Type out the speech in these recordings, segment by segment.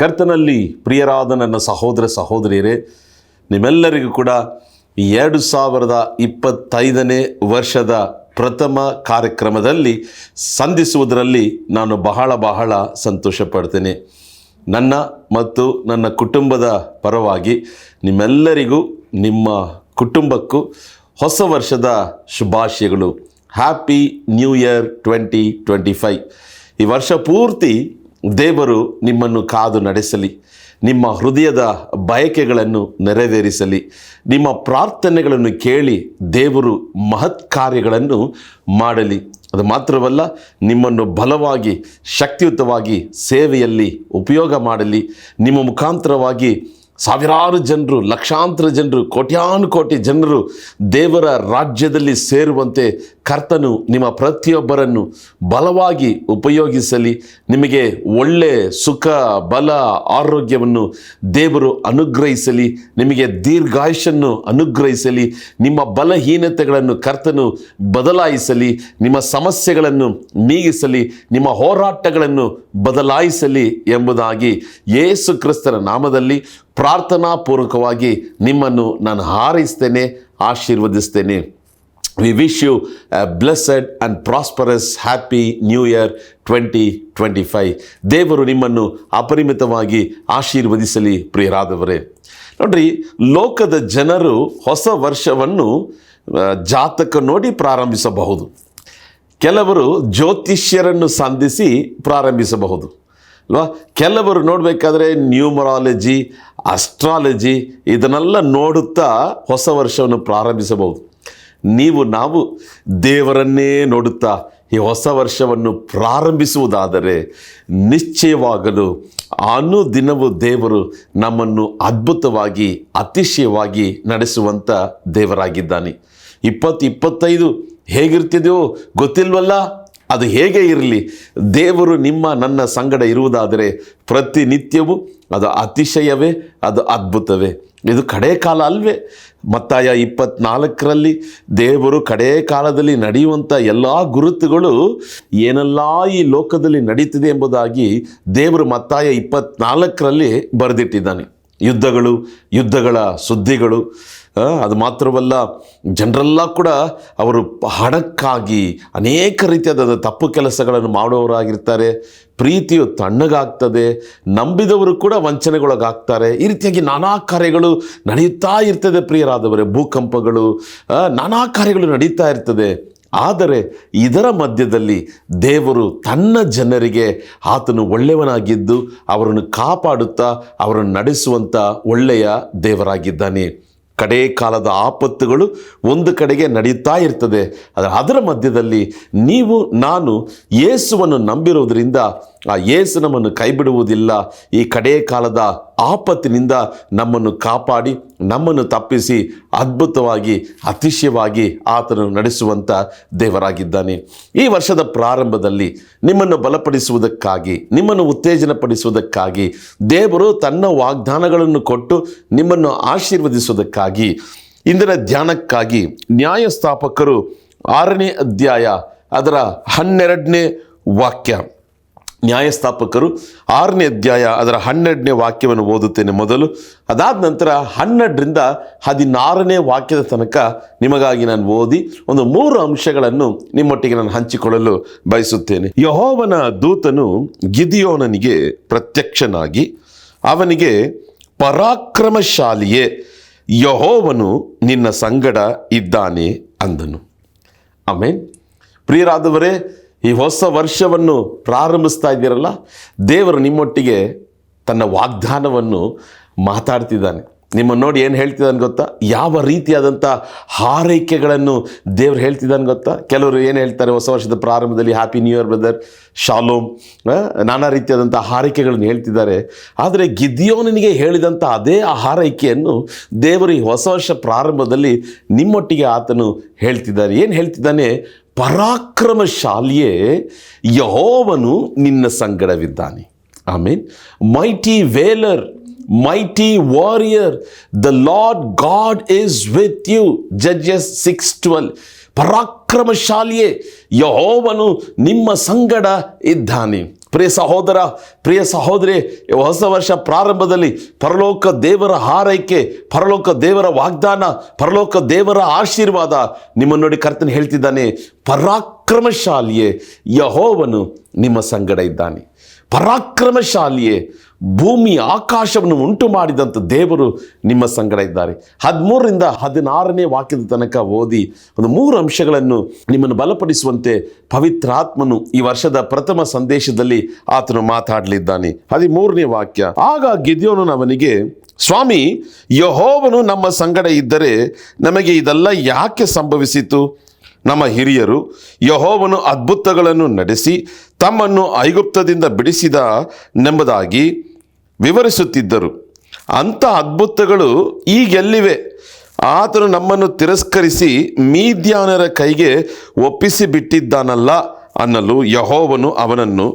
ಕರ್ತನಲ್ಲಿ ಪ್ರಿಯರಾದ ನನ್ನ ಸಹೋದರ ಸಹೋದರಿಯರೇ, ನಿಮ್ಮೆಲ್ಲರಿಗೂ ಕೂಡ 2025ನೇ ವರ್ಷದ ಪ್ರಥಮ ಕಾರ್ಯಕ್ರಮದಲ್ಲಿ ಸಂಧಿಸುವುದರಲ್ಲಿ ನಾನು ಬಹಳ ಸಂತೋಷ ಪಡ್ತೇನೆ. ನನ್ನ ಮತ್ತು ನನ್ನ ಕುಟುಂಬದ ಪರವಾಗಿ ನಿಮ್ಮೆಲ್ಲರಿಗೂ, ನಿಮ್ಮ ಕುಟುಂಬಕ್ಕೂ ಹೊಸ ವರ್ಷದ ಶುಭಾಶಯಗಳು. Happy new year 2025. ಈ ವರ್ಷ ಪೂರ್ತಿ ದೇವರು ನಿಮ್ಮನ್ನು ಕಾದು ನಡೆಸಲಿ, ನಿಮ್ಮ ಹೃದಯದ ಬಯಕೆಗಳನ್ನು ನೆರವೇರಿಸಲಿ, ನಿಮ್ಮ ಪ್ರಾರ್ಥನೆಗಳನ್ನು ಕೇಳಿ ದೇವರು ಮಹತ್ ಕಾರ್ಯಗಳನ್ನು ಮಾಡಲಿ. ಅದು ಮಾತ್ರವಲ್ಲ, ನಿಮ್ಮನ್ನು ಬಲವಾಗಿ ಶಕ್ತಿಯುತವಾಗಿ ಸೇವೆಯಲ್ಲಿ ಉಪಯೋಗ ಮಾಡಲಿ. ನಿಮ್ಮ ಮುಖಾಂತರವಾಗಿ ಸಾವಿರಾರು ಜನರು, ಲಕ್ಷಾಂತರ ಜನರು, ಕೋಟ್ಯಾನುಕೋಟಿ ಜನರು ದೇವರ ರಾಜ್ಯದಲ್ಲಿ ಸೇರುವಂತೆ ಕರ್ತನು ನಿಮ್ಮ ಪ್ರತಿಯೊಬ್ಬರನ್ನು ಬಲವಾಗಿ ಉಪಯೋಗಿಸಲಿ. ನಿಮಗೆ ಒಳ್ಳೆ ಸುಖ, ಬಲ, ಆರೋಗ್ಯವನ್ನು ದೇವರು ಅನುಗ್ರಹಿಸಲಿ. ನಿಮಗೆ ದೀರ್ಘಾಯುಷನ್ನು ಅನುಗ್ರಹಿಸಲಿ. ನಿಮ್ಮ ಬಲಹೀನತೆಗಳನ್ನು ಕರ್ತನು ಬದಲಾಯಿಸಲಿ. ನಿಮ್ಮ ಸಮಸ್ಯೆಗಳನ್ನು ನೀಗಿಸಲಿ. ನಿಮ್ಮ ಹೋರಾಟಗಳನ್ನು ಬದಲಾಯಿಸಲಿ ಎಂಬುದಾಗಿ ಯೇಸು ಕ್ರಿಸ್ತನ ನಾಮದಲ್ಲಿ ಪ್ರಾರ್ಥನಾಪೂರ್ವಕವಾಗಿ ನಿಮ್ಮನ್ನು ನಾನು ಹಾರೈಸ್ತೇನೆ, ಆಶೀರ್ವದಿಸ್ತೇನೆ. We wish you a blessed and prosperous happy new year 2025. ದೇವರು ನಿಮ್ಮನ್ನು ಅಪರಿಮಿತವಾಗಿ ಆಶೀರ್ವದಿಸಲಿ. ಪ್ರಿಯರಾದವರೇ, ನೋಡ್ರಿ, ಲೋಕದ ಜನರು ಹೊಸ ವರ್ಷವನ್ನು ಜಾತಕ ನೋಡಿ ಪ್ರಾರಂಭಿಸಬಹುದು. ಕೆಲವರು ಜ್ಯೋತಿಷ್ಯರನ್ನು ಸಂಧಿಸಿ ಪ್ರಾರಂಭಿಸಬಹುದು ಅಲ್ವಾ. ಕೆಲವರು ನೋಡಬೇಕಾದ್ರೆ ನ್ಯೂಮರಾಲಜಿ, ಅಸ್ಟ್ರಾಲಜಿ ಇದನ್ನೆಲ್ಲ ನೋಡುತ್ತಾ ಹೊಸ ವರ್ಷವನ್ನು ಪ್ರಾರಂಭಿಸಬಹುದು. ನಾವು ದೇವರನ್ನೇ ನೋಡುತ್ತಾ ಈ ಹೊಸ ವರ್ಷವನ್ನು ಪ್ರಾರಂಭಿಸುವುದಾದರೆ ನಿಶ್ಚಯವಾಗಲು ಅನುದಿನವೂ ದೇವರು ನಮ್ಮನ್ನು ಅದ್ಭುತವಾಗಿ, ಅತಿಶಯವಾಗಿ ನಡೆಸುವಂಥ ದೇವರಾಗಿದ್ದಾನೆ. 2025 ಹೇಗಿರ್ತಿದೆಯೋ ಗೊತ್ತಿಲ್ವಲ್ಲ, ಅದು ಹೇಗೆ ಇರಲಿ, ದೇವರು ನನ್ನ ಸಂಗಡ ಇರುವುದಾದರೆ ಪ್ರತಿನಿತ್ಯವೂ ಅದು ಅತಿಶಯವೇ, ಅದು ಅದ್ಭುತವೇ. ಇದು ಕಡೇ ಕಾಲ ಅಲ್ವೇ? ಮತ್ತಾಯ 24ರಲ್ಲಿ ದೇವರು ಕಡೇ ಕಾಲದಲ್ಲಿ ನಡೆಯುವಂಥ ಎಲ್ಲ ಗುರುತುಗಳು ಏನೆಲ್ಲ ಈ ಲೋಕದಲ್ಲಿ ನಡೀತಿದೆ ಎಂಬುದಾಗಿ ದೇವರು ಮತ್ತಾಯ 24ರಲ್ಲಿ ಬರೆದಿಟ್ಟಿದ್ದಾನೆ. ಯುದ್ಧಗಳ ಸುದ್ದಿಗಳು. ಅದು ಮಾತ್ರವಲ್ಲ, ಜನರೆಲ್ಲ ಕೂಡ ಅವರು ಹಣಕ್ಕಾಗಿ ಅನೇಕ ರೀತಿಯಾದ ತಪ್ಪು ಕೆಲಸಗಳನ್ನು ಮಾಡುವವರಾಗಿರ್ತಾರೆ. ಪ್ರೀತಿಯು ತಣ್ಣಗಾಗ್ತದೆ, ನಂಬಿದವರು ಕೂಡ ವಂಚನೆಗೊಳಗಾಗ್ತಾರೆ. ಈ ರೀತಿಯಾಗಿ ನಾನಾ ಕಾರ್ಯಗಳು ನಡೆಯುತ್ತಾ ಇರ್ತದೆ. ಪ್ರಿಯರಾದವರೇ, ಭೂಕಂಪಗಳು, ನಾನಾ ಕಾರ್ಯಗಳು ನಡೀತಾ ಇರ್ತದೆ. ಆದರೆ ಇದರ ಮಧ್ಯದಲ್ಲಿ ದೇವರು ತನ್ನ ಜನರಿಗೆ ಆತನು ಒಳ್ಳೆಯವನಾಗಿದ್ದು ಅವರನ್ನು ಕಾಪಾಡುತ್ತಾ ಅವರನ್ನು ನಡೆಸುವಂಥ ಒಳ್ಳೆಯ ದೇವರಾಗಿದ್ದಾನೆ. ಕಡೇ ಕಾಲದ ಆಪತ್ತುಗಳು ಒಂದು ಕಡೆಗೆ ನಡೆಯುತ್ತಾ ಇರ್ತದೆ. ಅದರ ಮಧ್ಯದಲ್ಲಿ ನಾನು ಯೇಸುವನ್ನು ನಂಬಿರುವುದರಿಂದ ಆ ಯೇಸು ನಮ್ಮನ್ನು ಕೈ ಬಿಡುವುದಿಲ್ಲ. ಈ ಕಡೇ ಕಾಲದ ಆಪತ್ತಿನಿಂದ ನಮ್ಮನ್ನು ಕಾಪಾಡಿ, ನಮ್ಮನ್ನು ತಪ್ಪಿಸಿ ಅದ್ಭುತವಾಗಿ, ಅತಿಶಯವಾಗಿ ಆತನು ನಡೆಸುವಂಥ ದೇವರಾಗಿದ್ದಾನೆ. ಈ ವರ್ಷದ ಪ್ರಾರಂಭದಲ್ಲಿ ನಿಮ್ಮನ್ನು ಬಲಪಡಿಸುವುದಕ್ಕಾಗಿ, ನಿಮ್ಮನ್ನು ಉತ್ತೇಜನಪಡಿಸುವುದಕ್ಕಾಗಿ ದೇವರು ತನ್ನ ವಾಗ್ದಾನಗಳನ್ನು ಕೊಟ್ಟು ನಿಮ್ಮನ್ನು ಆಶೀರ್ವದಿಸುವುದಕ್ಕಾಗಿ ಇಂದಿನ ಧ್ಯಾನಕ್ಕಾಗಿ ನ್ಯಾಯಸ್ಥಾಪಕರು 6ನೇ ಅಧ್ಯಾಯ ಅದರ 12ನೇ ವಾಕ್ಯ. ನ್ಯಾಯಸ್ಥಾಪಕರು 6ನೇ ಅಧ್ಯಾಯ ಅದರ 12ನೇ ವಾಕ್ಯವನ್ನು ಓದುತ್ತೇನೆ ಮೊದಲು. ಅದಾದ ನಂತರ 12ರಿಂದ 16ನೇ ವಾಕ್ಯದ ತನಕ ನಿಮಗಾಗಿ ನಾನು ಓದಿ ಒಂದು 3 ಅಂಶಗಳನ್ನು ನಿಮ್ಮೊಟ್ಟಿಗೆ ನಾನು ಹಂಚಿಕೊಳ್ಳಲು ಬಯಸುತ್ತೇನೆ. ಯೆಹೋವನ ದೂತನು ಗಿದಿಯೋನನಿಗೆ ಪ್ರತ್ಯಕ್ಷನಾಗಿ ಅವನಿಗೆ, ಪರಾಕ್ರಮಶಾಲಿಯೇ, ಯೆಹೋವನು ನಿನ್ನ ಸಂಗಡ ಇದ್ದಾನೆ ಅಂದನು. ಆಮೆನ್. ಪ್ರಿಯರಾದವರೇ, ಈ ಹೊಸ ವರ್ಷವನ್ನು ಪ್ರಾರಂಭಿಸ್ತಾ ಇದ್ದೀರಲ್ಲ, ದೇವರು ನಿಮ್ಮೊಟ್ಟಿಗೆ ತನ್ನ ವಾಗ್ದಾನವನ್ನು ಮಾತಾಡ್ತಿದ್ದಾನೆ. ನಿಮ್ಮನ್ನು ನೋಡಿ ಏನು ಹೇಳ್ತಿದ್ದಾನೆ ಗೊತ್ತಾ? ಯಾವ ರೀತಿಯಾದಂಥ ಹಾರೈಕೆಗಳನ್ನು ದೇವರು ಹೇಳ್ತಿದ್ದಾನೆ ಗೊತ್ತಾ? ಕೆಲವರು ಏನು ಹೇಳ್ತಾರೆ ಹೊಸ ವರ್ಷದ ಪ್ರಾರಂಭದಲ್ಲಿ, happy new year brother, shalom, ನಾನಾ ರೀತಿಯಾದಂಥ ಹಾರೈಕೆಗಳನ್ನು ಹೇಳ್ತಿದ್ದಾರೆ. ಆದರೆ ಗಿದಿಯೋನನಿಗೆ ಹೇಳಿದಂಥ ಅದೇ ಹಾರೈಕೆಯನ್ನು ದೇವರು ಈ ಹೊಸ ವರ್ಷ ಪ್ರಾರಂಭದಲ್ಲಿ ನಿಮ್ಮೊಟ್ಟಿಗೆ ಆತನು ಹೇಳ್ತಿದ್ದಾರೆ. ಏನು ಹೇಳ್ತಿದ್ದಾನೆ? ಪರಾಕ್ರಮಶಾಲಿಯೇ, ಯೆಹೋವನು ನಿನ್ನ ಸಂಗಡವಿದ್ದಾನೆ. Amen. Mighty valour, mighty warrior, the Lord God is with you. Judges 6:12. ಪರಾಕ್ರಮಶಾಲಿಯೇ, ಯೆಹೋವನು ನಿಮ್ಮ ಸಂಗಡ ಇದ್ದಾನೆ. ಪ್ರಿಯ ಸಹೋದರ, ಪ್ರಿಯ ಸಹೋದರಿ, ಹೊಸ ವರ್ಷ ಪ್ರಾರಂಭದಲ್ಲಿ ಪರಲೋಕ ದೇವರ ಹಾರೈಕೆ, ಪರಲೋಕ ದೇವರ ವಾಗ್ದಾನ, ಪರಲೋಕ ದೇವರ ಆಶೀರ್ವಾದ ನಿಮ್ಮನ್ನು ನೋಡಿ ಕರ್ತನು ಹೇಳ್ತಿದ್ದಾನೆ, ಪರಾಕ್ರಮಶಾಲಿಯೇ ಯೆಹೋವನು ನಿಮ್ಮ ಸಂಗಡ ಇದ್ದಾನೆ. ಪರಾಕ್ರಮಶಾಲಿಯೇ, ಭೂಮಿ ಆಕಾಶವನ್ನು ಉಂಟು ಮಾಡಿದಂಥ ದೇವರು ನಿಮ್ಮ ಸಂಗಡ ಇದ್ದಾರೆ. 13ರಿಂದ 16ನೇ ವಾಕ್ಯದ ತನಕ ಓದಿ ಒಂದು 3 ಅಂಶಗಳನ್ನು ನಿಮ್ಮನ್ನು ಬಲಪಡಿಸುವಂತೆ ಪವಿತ್ರಾತ್ಮನು ಈ ವರ್ಷದ ಪ್ರಥಮ ಸಂದೇಶದಲ್ಲಿ ಆತನು ಮಾತಾಡಲಿದ್ದಾನೆ. 13ನೇ ವಾಕ್ಯ, ಆಗ ಗಿದ್ಯೋನನು ಅವನಿಗೆ, ಸ್ವಾಮಿ, ಯೆಹೋವನು ನಮ್ಮ ಸಂಗಡ ಇದ್ದರೆ ನಮಗೆ ಇದೆಲ್ಲ ಯಾಕೆ ಸಂಭವಿಸಿತು? ನಮ್ಮ ಹಿರಿಯರು ಯೆಹೋವನು ಅದ್ಭುತಗಳನ್ನು ನಡೆಸಿ ತಮ್ಮನ್ನು ಐಗುಪ್ತದಿಂದ ಬಿಡಿಸಿದ ನೆಂಬುದಾಗಿ ವಿವರಿಸುತ್ತಿದ್ದರು. ಅಂಥ ಅದ್ಭುತಗಳು ಈಗೆಲ್ಲಿವೆ? ಆತನು ನಮ್ಮನ್ನು ತಿರಸ್ಕರಿಸಿ ಮೀದ್ಯಾನರ ಕೈಗೆ ಒಪ್ಪಿಸಿ ಬಿಟ್ಟಿದ್ದಾನಲ್ಲ ಅನ್ನಲು ಯೆಹೋವನು ಅವನನ್ನು,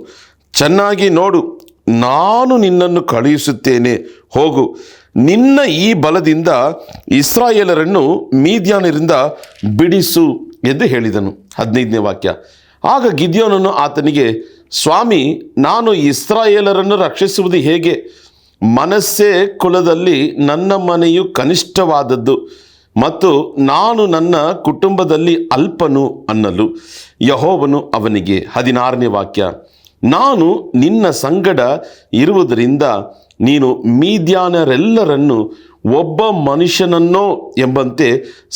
ಚೆನ್ನಾಗಿ ನೋಡು, ನಾನು ನಿನ್ನನ್ನು ಕಳುಹಿಸುತ್ತೇನೆ, ಹೋಗು, ನಿನ್ನ ಈ ಬಲದಿಂದ ಇಸ್ರಾಯೇಲರನ್ನು ಮೀದ್ಯಾನರಿಂದ ಬಿಡಿಸು ಎಂದು ಹೇಳಿದನು. 15ನೇ ವಾಕ್ಯ, ಆಗ ಗಿದ್ಯೋನನು ಆತನಿಗೆ, ಸ್ವಾಮಿ, ನಾನು ಇಸ್ರಾಯೇಲರನ್ನು ರಕ್ಷಿಸುವುದು ಹೇಗೆ? ಮನಸ್ಸೆ ಕುಲದಲ್ಲಿ ನನ್ನ ಮನೆಯು ಕನಿಷ್ಠವಾದದ್ದು ಮತ್ತು ನಾನು ನನ್ನ ಕುಟುಂಬದಲ್ಲಿ ಅಲ್ಪನು ಅನ್ನಲು ಯೆಹೋವನು ಅವನಿಗೆ, 16ನೇ ವಾಕ್ಯ, ನಾನು ನಿನ್ನ ಸಂಗಡ ಇರುವುದರಿಂದ ನೀನು ಮೀದ್ಯಾನರೆಲ್ಲರನ್ನು ಒಬ್ಬ ಮನುಷ್ಯನನ್ನೋ ಎಂಬಂತೆ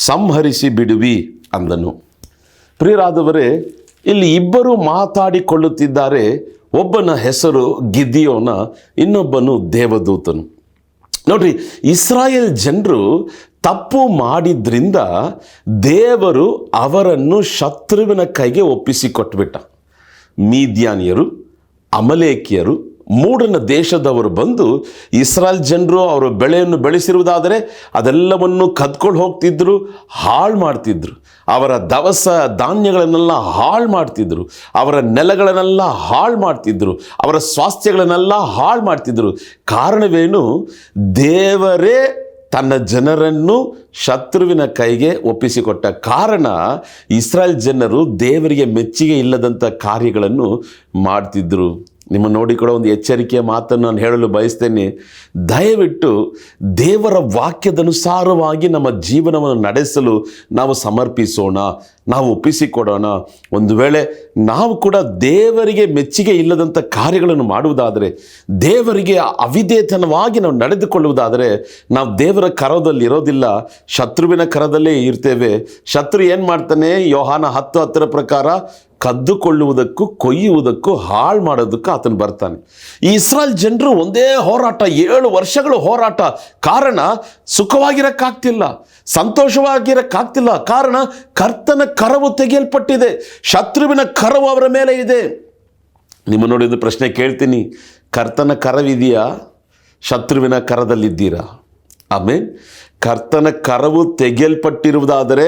ಸಂಹರಿಸಿ ಬಿಡುವಿ ಅಂದನು. ಪ್ರಿಯರಾದವರೇ, ಇಲ್ಲಿ ಇಬ್ಬರು ಮಾತಾಡಿಕೊಳ್ಳುತ್ತಿದ್ದಾರೆ. ಒಬ್ಬನ ಹೆಸರು ಗಿದ್ಯೋನ, ಇನ್ನೊಬ್ಬನು ದೇವದೂತನು. ನೋಡ್ರಿ, ಇಸ್ರಾಯೇಲ್ ಜನರು ತಪ್ಪು ಮಾಡಿದ್ರಿಂದ ದೇವರು ಅವರನ್ನು ಶತ್ರುವಿನ ಕೈಗೆ ಒಪ್ಪಿಸಿಕೊಟ್ಬಿಟ್ಟ. ಮೀದ್ಯಾನಿಯರು, ಅಮಲೇಕಿಯರು, ಮೂಡನ ದೇಶದವರು ಬಂದು ಇಸ್ರಾಯೇಲ್ ಜನರು ಅವರ ಬೆಳೆಯನ್ನು ಬೆಳೆಸಿರುವುದಾದರೆ ಅದೆಲ್ಲವನ್ನು ಕದ್ಕೊಂಡು ಹೋಗ್ತಿದ್ರು, ಹಾಳು ಮಾಡ್ತಿದ್ರು. ಅವರ ದವಸ ಧಾನ್ಯಗಳನ್ನೆಲ್ಲ ಹಾಳು ಮಾಡ್ತಿದ್ರು, ಅವರ ನೆಲಗಳನ್ನೆಲ್ಲ ಹಾಳು ಮಾಡ್ತಿದ್ರು, ಅವರ ಸ್ವಾಸ್ಥ್ಯಗಳನ್ನೆಲ್ಲ ಹಾಳು ಮಾಡ್ತಿದ್ರು. ಕಾರಣವೇನು? ದೇವರೇ ತನ್ನ ಜನರನ್ನು ಶತ್ರುವಿನ ಕೈಗೆ ಒಪ್ಪಿಸಿಕೊಟ್ಟ ಕಾರಣ ಇಸ್ರಾಯೇಲ್ ಜನರು ದೇವರಿಗೆ ಮೆಚ್ಚುಗೆ ಇಲ್ಲದಂಥ ಕಾರ್ಯಗಳನ್ನು ಮಾಡ್ತಿದ್ರು. ನಿಮ್ಮ ನೋಡಿಕೊಳ್ಳೋ ಒಂದು ಎಚ್ಚರಿಕೆಯ ಮಾತನ್ನು ನಾನು ಹೇಳಲು ಬಯಸ್ತೇನೆ. ದಯವಿಟ್ಟು ದೇವರ ವಾಕ್ಯದನುಸಾರವಾಗಿ ನಮ್ಮ ಜೀವನವನ್ನು ನಡೆಸಲು ನಾವು ಸಮರ್ಪಿಸೋಣ, ನಾವು ಒಪ್ಪಿಸಿಕೊಡೋಣ. ಒಂದು ವೇಳೆ ನಾವು ಕೂಡ ದೇವರಿಗೆ ಮೆಚ್ಚುಗೆ ಇಲ್ಲದಂಥ ಕಾರ್ಯಗಳನ್ನು ಮಾಡುವುದಾದರೆ, ದೇವರಿಗೆ ಅವಿಧೇಯತನವಾಗಿ ನಾವು ನಡೆದುಕೊಳ್ಳುವುದಾದರೆ, ನಾವು ದೇವರ ಕರದಲ್ಲಿ ಇರೋದಿಲ್ಲ, ಶತ್ರುವಿನ ಕರದಲ್ಲೇ ಇರ್ತೇವೆ. ಶತ್ರು ಏನು ಮಾಡ್ತಾನೆ? ಯೋಹಾನ 10:10 ಪ್ರಕಾರ ಕದ್ದುಕೊಳ್ಳುವುದಕ್ಕೂ ಕೊಯ್ಯುವುದಕ್ಕೂ ಹಾಳು ಮಾಡೋದಕ್ಕೂ ಆತನು ಬರ್ತಾನೆ. ಈ ಇಸ್ರಾಯೇಲ್ ಜನರು ಒಂದೇ ಹೋರಾಟ, 7 ವರ್ಷಗಳು ಹೋರಾಟ. ಕಾರಣ ಸುಖವಾಗಿರಕ್ಕಾಗ್ತಿಲ್ಲ, ಸಂತೋಷವಾಗಿರಕ್ಕಾಗ್ತಿಲ್ಲ. ಕಾರಣ ಕರ್ತನ ಕರವು ತೆಗೆಯಲ್ಪಟ್ಟಿದೆ, ಶತ್ರುವಿನ ಕರವು ಅವರ ಮೇಲೆ ಇದೆ. ನಿಮ್ಮ ನೋಡಿದ ಪ್ರಶ್ನೆ ಕೇಳ್ತೀನಿ, ಕರ್ತನ ಕರವಿದೆಯಾ? ಶತ್ರುವಿನ ಕರದಲ್ಲಿದ್ದೀರಾ? ಆಮೇನ್. ಕರ್ತನ ಕರವು ತೆಗೆಯಲ್ಪಟ್ಟಿರುವುದಾದರೆ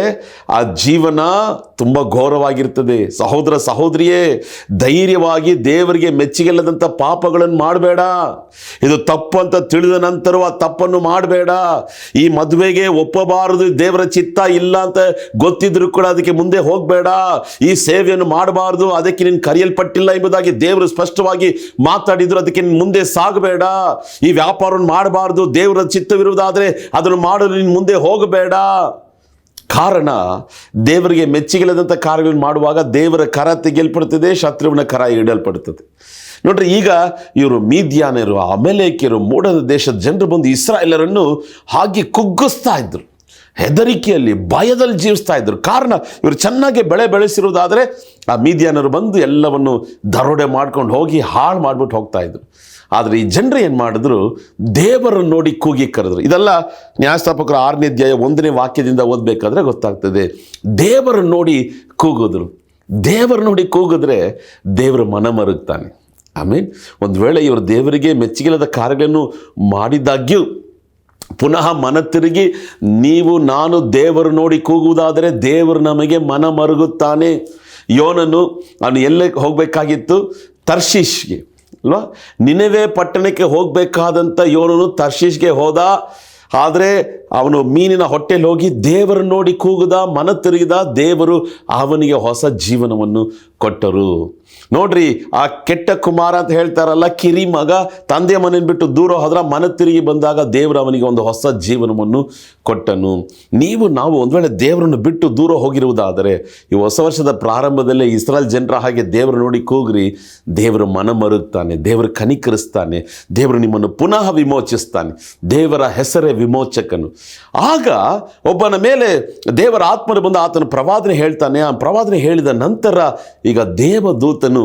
ಆ ಜೀವನ ತುಂಬ ಘೋರವಾಗಿರ್ತದೆ. ಸಹೋದರ ಸಹೋದರಿಯೇ, ಧೈರ್ಯವಾಗಿ ದೇವರಿಗೆ ಮೆಚ್ಚುಗೆಲ್ಲದಂಥ ಪಾಪಗಳನ್ನು ಮಾಡಬೇಡ. ಇದು ತಪ್ಪು ಅಂತ ತಿಳಿದ ನಂತರ ಆ ತಪ್ಪನ್ನು ಮಾಡಬೇಡ. ಈ ಮದುವೆಗೆ ಒಪ್ಪಬಾರದು, ದೇವರ ಚಿತ್ತ ಇಲ್ಲ ಅಂತ ಗೊತ್ತಿದ್ರು ಕೂಡ ಅದಕ್ಕೆ ಮುಂದೆ ಹೋಗಬೇಡ. ಈ ಸೇವೆಯನ್ನು ಮಾಡಬಾರ್ದು, ಅದಕ್ಕೆ ನೀನು ಕರೆಯಲ್ಪಟ್ಟಿಲ್ಲ ಎಂಬುದಾಗಿ ದೇವರು ಸ್ಪಷ್ಟವಾಗಿ ಮಾತಾಡಿದ್ರು, ಅದಕ್ಕೆ ಮುಂದೆ ಸಾಗಬೇಡ. ಈ ವ್ಯಾಪಾರವನ್ನು ಮಾಡಬಾರ್ದು, ದೇವರ ಚಿತ್ತವಿರುವುದಾದರೆ ಅದನ್ನು ಮಾಡಲು ನೀನು ಮುಂದೆ ಹೋಗಬೇಡ. ಕಾರಣ ದೇವರಿಗೆ ಮೆಚ್ಚುಗೆಲ್ಲದಂಥ ಕಾರ್ಯಗಳನ್ನು ಮಾಡುವಾಗ ದೇವರ ಕರ ತೆಗೆಯಲ್ಪಡುತ್ತದೆ, ಶತ್ರುವಿನ ಕರ ಇಡಲ್ಪಡುತ್ತದೆ. ನೋಡ್ರಿ, ಈಗ ಇವರು ಮೀದ್ಯಾನರು, ಅಮಲೇಕಿಯರು, ಮೂಡದ ದೇಶದ ಜನರು ಬಂದು ಇಸ್ರಾಯೇಲರನ್ನು ಹಾಗೆ ಕುಗ್ಗಿಸ್ತಾ ಇದ್ರು. ಹೆದರಿಕೆಯಲ್ಲಿ, ಭಯದಲ್ಲಿ ಜೀವಿಸ್ತಾ ಇದ್ರು. ಕಾರಣ ಇವರು ಚೆನ್ನಾಗಿ ಬೆಳೆಸಿರುವುದಾದರೆ ಆ ಮೀದ್ಯಾನರು ಬಂದು ಎಲ್ಲವನ್ನು ದರೋಡೆ ಮಾಡ್ಕೊಂಡು ಹೋಗಿ ಹಾಳು ಮಾಡಿಬಿಟ್ಟು ಹೋಗ್ತಾ ಇದ್ರು. ಆದರೆ ಈ ಜನರು ಏನು ಮಾಡಿದ್ರು? ದೇವರನ್ನು ನೋಡಿ ಕೂಗಿ ಕರೆದ್ರು. ಇದೆಲ್ಲ ನ್ಯಾಯಸ್ಥಾಪಕರ 6ನೇ ಅಧ್ಯಾಯ 1ನೇ ವಾಕ್ಯದಿಂದ ಓದಬೇಕಾದ್ರೆ ಗೊತ್ತಾಗ್ತದೆ. ದೇವರನ್ನು ನೋಡಿ ಕೂಗಿದ್ರು. ದೇವರು ನೋಡಿ ಕೂಗಿದ್ರೆ ದೇವರು ಮನ ಮರುಗ್ತಾನೆ. ಆಮೇಲೆ ಒಂದು ವೇಳೆ ಇವರು ದೇವರಿಗೆ ಮೆಚ್ಚುಗೆಲ್ಲದ ಕಾರ್ಯಗಳನ್ನು ಮಾಡಿದಾಗ್ಯೂ ಪುನಃ ಮನ ತಿರುಗಿ ನೀವು ನಾನು ದೇವರು ನೋಡಿ ಕೂಗುವುದಾದರೆ ದೇವರು ನಮಗೆ ಮನ ಮರುಗುತ್ತಾನೆ. ಯೋನನು ಅವನು ಎಲ್ಲೇ ಹೋಗಬೇಕಾಗಿತ್ತು? ತರ್ಷೀಷ್ಗೆ ಅಲ್ವಾ? ನಿನೆವೆ ಪಟ್ಟಣಕ್ಕೆ ಹೋಗಬೇಕಾದಂಥ ಯೋನನು ತರ್ಷೀಷ್ಗೆ ಹೋದ. ಆದರೆ ಅವನು ಮೀನಿನ ಹೊಟ್ಟೆಯಲ್ಲಿ ಹೋಗಿ ದೇವರನ್ನು ನೋಡಿ ಕೂಗುದ, ಮನ ತಿರುಗಿದ. ದೇವರು ಅವನಿಗೆ ಹೊಸ ಜೀವನವನ್ನು ಕೊಟ್ಟರು. ನೋಡ್ರಿ, ಆ ಕೆಟ್ಟ ಕುಮಾರ ಅಂತ ಹೇಳ್ತಾರಲ್ಲ, ಕಿರಿ ಮಗ ತಂದೆಯ ಮನೆಯನ್ನು ಬಿಟ್ಟು ದೂರ ಹೋದ್ರ ಮನ ತಿರುಗಿ ಬಂದಾಗ ದೇವರು ಅವನಿಗೆ ಒಂದು ಹೊಸ ಜೀವನವನ್ನು ಕೊಟ್ಟನು. ನಾವು ಒಂದು ವೇಳೆ ದೇವರನ್ನು ಬಿಟ್ಟು ದೂರ ಹೋಗಿರುವುದಾದರೆ ಈ ಹೊಸ ವರ್ಷದ ಪ್ರಾರಂಭದಲ್ಲೇ ಇಸ್ರಾಯೇಲ್ ಜನರ ಹಾಗೆ ದೇವರು ನೋಡಿ ಕೂಗ್ರಿ, ದೇವರು ಮನ ಮರುಗ್ತಾನೆ, ದೇವರು ಕನಿಕರಿಸ್ತಾನೆ, ದೇವರು ನಿಮ್ಮನ್ನು ಪುನಃ ವಿಮೋಚಿಸ್ತಾನೆ. ದೇವರ ಹೆಸರೇ ವಿಮೋಚಕನು. ಆಗ ಒಬ್ಬನ ಮೇಲೆ ದೇವರ ಆತ್ಮನು ಬಂದು ಆತನ ಪ್ರವಾದನೆ ಹೇಳ್ತಾನೆ. ಆ ಪ್ರವಾದನೆ ಹೇಳಿದ ನಂತರ ಈಗ ದೇವದೂತನು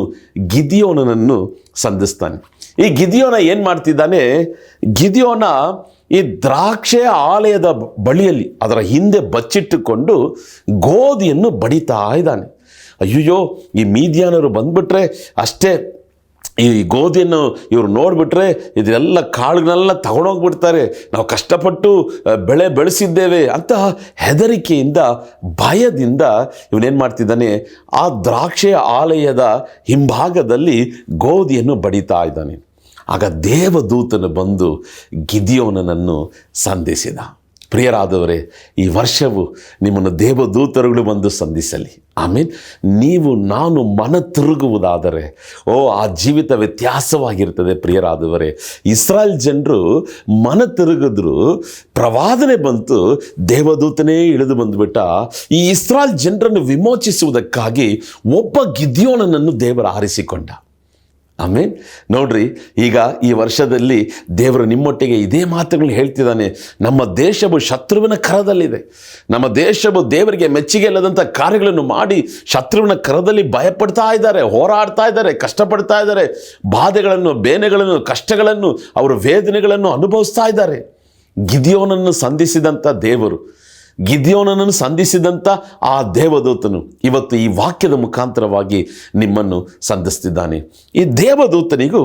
ಗಿದಿಯೋನನನ್ನು ಸಂಧಿಸ್ತಾನೆ. ಈ ಗಿದಿಯೋನ ಏನು ಮಾಡ್ತಿದ್ದಾನೆ? ಗಿದಿಯೋನ ಈ ದ್ರಾಕ್ಷೆ ಆಲಯದ ಬಳಿಯಲ್ಲಿ ಅದರ ಹಿಂದೆ ಬಚ್ಚಿಟ್ಟುಕೊಂಡು ಗೋಧಿಯನ್ನು ಬಡಿತಾ ಇದ್ದಾನೆ. ಅಯ್ಯೋ, ಈ ಮೀದಿಯಾನರು ಬಂದ್ಬಿಟ್ರೆ ಅಷ್ಟೇ, ಈ ಗೋಧಿಯನ್ನು ಇವರು ನೋಡಿಬಿಟ್ರೆ ಇದೆಲ್ಲ ಕಾಳುಗಳನ್ನೆಲ್ಲ ತಗೊಂಡೋಗ್ಬಿಡ್ತಾರೆ, ನಾವು ಕಷ್ಟಪಟ್ಟು ಬೆಳೆ ಬೆಳೆಸಿದ್ದೇವೆ ಅಂತ ಹೆದರಿಕೆಯಿಂದ, ಭಯದಿಂದ ಇವನೇನು ಮಾಡ್ತಿದ್ದಾನೆ, ಆ ದ್ರಾಕ್ಷೆ ಆಲಯದ ಹಿಂಭಾಗದಲ್ಲಿ ಗೋಧಿಯನ್ನು ಬಡಿತಾ ಇದ್ದಾನೆ. ಆಗ ದೇವದೂತನು ಬಂದು ಗಿದಿಯೋನನನ್ನು ಸಂಧಿಸಿದ. ಪ್ರಿಯರಾದವರೇ, ಈ ವರ್ಷವು ನಿಮ್ಮನ್ನು ದೇವದೂತರುಗಳು ಬಂದು ಸಂಧಿಸಲಿ. ಆಮೇಲೆ ನೀವು ನಾನು ಮನ ತಿರುಗುವುದಾದರೆ ಆ ಜೀವಿತ ವ್ಯತ್ಯಾಸವಾಗಿರ್ತದೆ. ಪ್ರಿಯರಾದವರೇ, ಇಸ್ರಾಯೇಲ್ ಜನರು ಮನ ತಿರುಗಿದ್ರು, ಪ್ರವಾದನೆ ಬಂತು, ದೇವದೂತನೇ ಇಳಿದು ಬಂದುಬಿಟ್ಟ. ಈ ಇಸ್ರಾಯೇಲ್ ಜನರನ್ನು ವಿಮೋಚಿಸುವುದಕ್ಕಾಗಿ ಒಬ್ಬ ಗಿದಿಯೋನನನ್ನು ದೇವರು ಆರಿಸಿಕೊಂಡ. ಆಮೇನ್. ನೋಡ್ರಿ, ಈಗ ಈ ವರ್ಷದಲ್ಲಿ ದೇವರು ನಿಮ್ಮೊಟ್ಟಿಗೆ ಇದೇ ಮಾತುಗಳನ್ನ ಹೇಳ್ತಿದ್ದಾನೆ. ನಮ್ಮ ದೇಶವು ಶತ್ರುವಿನ ಕರದಲ್ಲಿದೆ. ನಮ್ಮ ದೇಶವು ದೇವರಿಗೆ ಮೆಚ್ಚುಗೆ ಇಲ್ಲದಂಥ ಕಾರ್ಯಗಳನ್ನು ಮಾಡಿ ಶತ್ರುವಿನ ಕರದಲ್ಲಿ ಭಯಪಡ್ತಾ ಇದ್ದಾರೆ, ಹೋರಾಡ್ತಾ ಇದ್ದಾರೆ, ಕಷ್ಟಪಡ್ತಾ ಇದ್ದಾರೆ. ಬಾಧೆಗಳನ್ನು, ಬೇನೆಗಳನ್ನು, ಕಷ್ಟಗಳನ್ನು, ಅವರ ವೇದನೆಗಳನ್ನು ಅನುಭವಿಸ್ತಾ ಇದ್ದಾರೆ. ಗಿದಿಯೋನನ್ನು ಸಂಧಿಸಿದಂಥ ದೇವರು, ಗಿದಿಯೋನನನ್ನು ಸಂಧಿಸಿದಂಥ ಆ ದೇವದೂತನು ಇವತ್ತು ಈ ವಾಕ್ಯದ ಮುಖಾಂತರವಾಗಿ ನಿಮ್ಮನ್ನು ಸಂಧಿಸ್ತಿದ್ದಾನೆ. ಈ ದೇವದೂತನಿಗೂ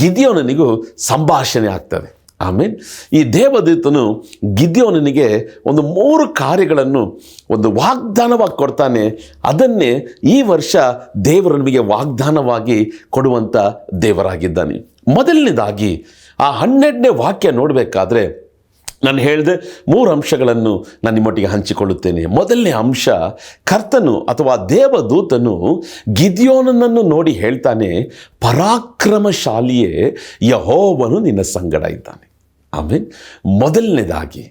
ಗಿದಿಯೋನನಿಗೂ ಸಂಭಾಷಣೆ ಆಗ್ತದೆ. ಆಮೇಲೆ ಈ ದೇವದೂತನು ಗಿದಿಯೋನನಿಗೆ ಒಂದು 3 ಕಾರ್ಯಗಳನ್ನು ಒಂದು ವಾಗ್ದಾನವಾಗಿ ಕೊಡ್ತಾನೆ. ಅದನ್ನೇ ಈ ವರ್ಷ ದೇವರು ನಮಗೆ ವಾಗ್ದಾನವಾಗಿ ಕೊಡುವಂಥ ದೇವರಾಗಿದ್ದಾನೆ. ಮೊದಲನೇದಾಗಿ ಆ 12ನೇ ವಾಕ್ಯ ನೋಡಬೇಕಾದ್ರೆ ನಾನು ಹೇಳಿದೆ 3 ಅಂಶಗಳನ್ನು ನಾನು ನಿಮ್ಮೊಟ್ಟಿಗೆ ಹಂಚಿಕೊಳ್ಳುತ್ತೇನೆ. ಮೊದಲನೇ ಅಂಶ, ಕರ್ತನು ಅಥವಾ ದೇವದೂತನು ಗಿದಿಯೋನನನ್ನು ನೋಡಿ ಹೇಳ್ತಾನೆ, ಪರಾಕ್ರಮಶಾಲಿಯೇ, ಯೆಹೋವನು ನಿನ್ನ ಸಂಗಡ ಇದ್ದಾನೆ. ಆಮೇಲೆ ಮೊದಲನೇದಾಗಿ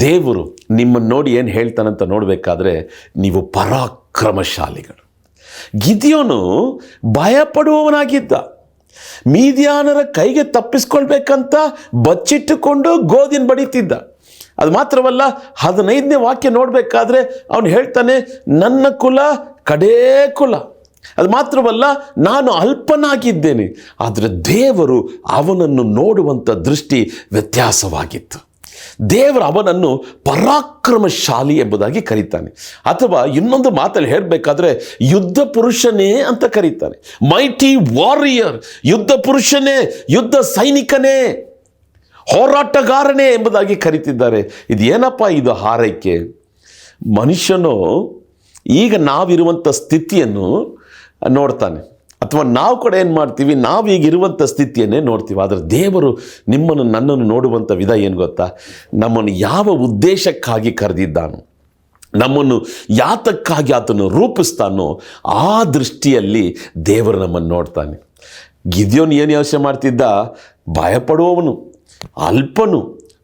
ದೇವರು ನಿಮ್ಮನ್ನು ನೋಡಿ ಏನು ಹೇಳ್ತಾನಂತ ನೋಡಬೇಕಾದ್ರೆ, ನೀವು ಪರಾಕ್ರಮಶಾಲಿಗಳು. ಗಿದಿಯೋನು ಭಯಪಡುವವನಾಗಿದ್ದ. ಮೀದಿಯಾನರ ಕೈಗೆ ತಪ್ಪಿಸ್ಕೊಳ್ಬೇಕಂತ ಬಚ್ಚಿಟ್ಟುಕೊಂಡು ಗೋಧಿನ ಬಡಿತಿದ್ದ. ಅದು ಮಾತ್ರವಲ್ಲ, 15ನೇ ವಾಕ್ಯ ನೋಡಬೇಕಾದ್ರೆ ಅವನು ಹೇಳ್ತಾನೆ, ನನ್ನ ಕುಲ ಕಡೇ ಕುಲ. ಅದು ಮಾತ್ರವಲ್ಲ, ನಾನು ಅಲ್ಪನಾಗಿದ್ದೇನೆ. ಆದರೆ ದೇವರು ಅವನನ್ನು ನೋಡುವಂಥ ದೃಷ್ಟಿ ವ್ಯತ್ಯಾಸವಾಗಿತ್ತು. ದೇವರು ಅವನನ್ನು ಪರಾಕ್ರಮಶಾಲಿ ಎಂಬುದಾಗಿ ಕರೀತಾನೆ. ಅಥವಾ ಇನ್ನೊಂದು ಮಾತಲ್ಲಿ ಹೇಳಬೇಕಾದ್ರೆ ಯುದ್ಧ ಪುರುಷನೇ ಅಂತ ಕರೀತಾನೆ. ಮೈಟಿ ವಾರಿಯರ್, ಯುದ್ಧ ಪುರುಷನೇ, ಯುದ್ಧ ಸೈನಿಕನೇ, ಹೋರಾಟಗಾರನೇ ಎಂಬುದಾಗಿ ಕರೀತಿದ್ದಾರೆ. ಇದು ಏನಪ್ಪ ಇದು ಹಾರೈಕೆ? ಮನುಷ್ಯನು ಈಗ ನಾವಿರುವಂಥ ಸ್ಥಿತಿಯನ್ನು ನೋಡ್ತಾನೆ, ಅಥವಾ ನಾವು ಕೂಡ ಏನು ಮಾಡ್ತೀವಿ, ನಾವೀಗಿರುವಂಥ ಸ್ಥಿತಿಯನ್ನೇ ನೋಡ್ತೀವಿ. ಆದರೆ ದೇವರು ನಿಮ್ಮನ್ನು ನನ್ನನ್ನು ನೋಡುವಂಥ ವಿಧ ಏನು ಗೊತ್ತಾ? ನಮ್ಮನ್ನು ಯಾವ ಉದ್ದೇಶಕ್ಕಾಗಿ ಕರೆದಿದ್ದಾನೋ, ನಮ್ಮನ್ನು ಯಾತಕ್ಕಾಗಿ ಆತನು ರೂಪಿಸ್ತಾನೋ ಆ ದೃಷ್ಟಿಯಲ್ಲಿ ದೇವರು ನಮ್ಮನ್ನು ನೋಡ್ತಾನೆ. ಗಿದಿಯೋನ್ ಏನು ಯೋಚನೆ ಮಾಡ್ತಿದ್ದ? ಭಯಪಡುವವನು, ಅಲ್ಪನು,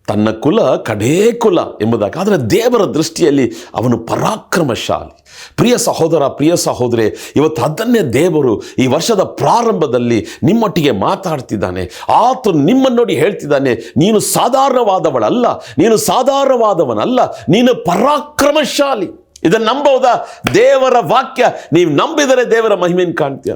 ತನ್ನ ಕುಲ ಕಡೇ ಕುಲ ಎಂಬುದಾಗಿ. ಆದರೆ ದೇವರ ದೃಷ್ಟಿಯಲ್ಲಿ ಅವನು ಪರಾಕ್ರಮಶಾಲಿ. ಪ್ರಿಯ ಸಹೋದರ, ಪ್ರಿಯ ಸಹೋದರಿ, ಇವತ್ತು ಅದನ್ನೇ ದೇವರು ಈ ವರ್ಷದ ಪ್ರಾರಂಭದಲ್ಲಿ ನಿಮ್ಮೊಟ್ಟಿಗೆ ಮಾತಾಡ್ತಿದ್ದಾನೆ. ಆತನು ನಿಮ್ಮನ್ನು ನೋಡಿ ಹೇಳ್ತಿದ್ದಾನೆ, ನೀನು ಸಾಧಾರಣವಾದವಳಲ್ಲ, ನೀನು ಸಾಧಾರಣವಾದವನಲ್ಲ, ನೀನು ಪರಾಕ್ರಮಶಾಲಿ. ಇದನ್ನು ನಂಬೋದಾ? ದೇವರ ವಾಕ್ಯ ನೀವು ನಂಬಿದರೆ ದೇವರ ಮಹಿಮೆಯನ್ನು ಕಾಣ್ತೀಯ.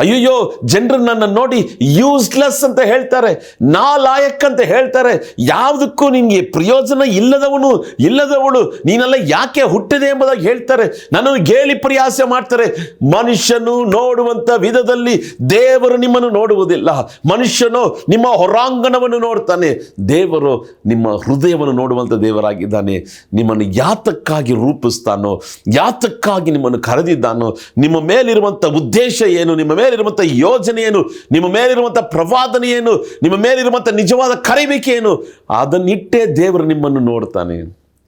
ಅಯ್ಯಯ್ಯೋ, ಜನರು ನನ್ನ ನೋಡಿ ಯೂಸ್ಲೆಸ್ ಅಂತ ಹೇಳ್ತಾರೆ, ನಾಲಾಯಕ್ ಅಂತ ಹೇಳ್ತಾರೆ, ಯಾವುದಕ್ಕೂ ನಿನಗೆ ಪ್ರಯೋಜನ ಇಲ್ಲದವಳು ನೀನೆಲ್ಲ ಯಾಕೆ ಹುಟ್ಟಿದೆ ಎಂಬುದಾಗಿ ಹೇಳ್ತಾರೆ, ನನ್ನನ್ನು ಗೇಲಿ ಪರಿಹಾಸ್ಯ ಮಾಡ್ತಾರೆ. ಮನುಷ್ಯನು ನೋಡುವಂಥ ವಿಧದಲ್ಲಿ ದೇವರು ನಿಮ್ಮನ್ನು ನೋಡುವುದಿಲ್ಲ. ಮನುಷ್ಯನು ನಿಮ್ಮ ಹೊರಾಂಗಣವನ್ನು ನೋಡ್ತಾನೆ, ದೇವರು ನಿಮ್ಮ ಹೃದಯವನ್ನು ನೋಡುವಂಥ ದೇವರಾಗಿದ್ದಾನೆ. ನಿಮ್ಮನ್ನು ಯಾತಕ್ಕಾಗಿ ರೂಪಿಸ್ತಾನೋ, ಯಾತಕ್ಕಾಗಿ ನಿಮ್ಮನ್ನು ಕರೆದಿದ್ದಾನೋ, ನಿಮ್ಮ ಮೇಲಿರುವಂಥ ಉದ್ದೇಶ ಏನು, ನಿಮ್ಮ ಮೇಲಿರುವಂಥ ಯೋಜನೆ ಏನು, ನಿಮ್ಮ ಮೇಲಿರುವಂಥ ಪ್ರವಾದನೆ ಏನು, ನಿಮ್ಮ ಮೇಲಿರುವಂಥ ನಿಜವಾದ ಕರೆಯುವಿಕೆ ಏನು, ಅದನ್ನಿಟ್ಟೇ ದೇವರು ನಿಮ್ಮನ್ನು ನೋಡ್ತಾನೆ.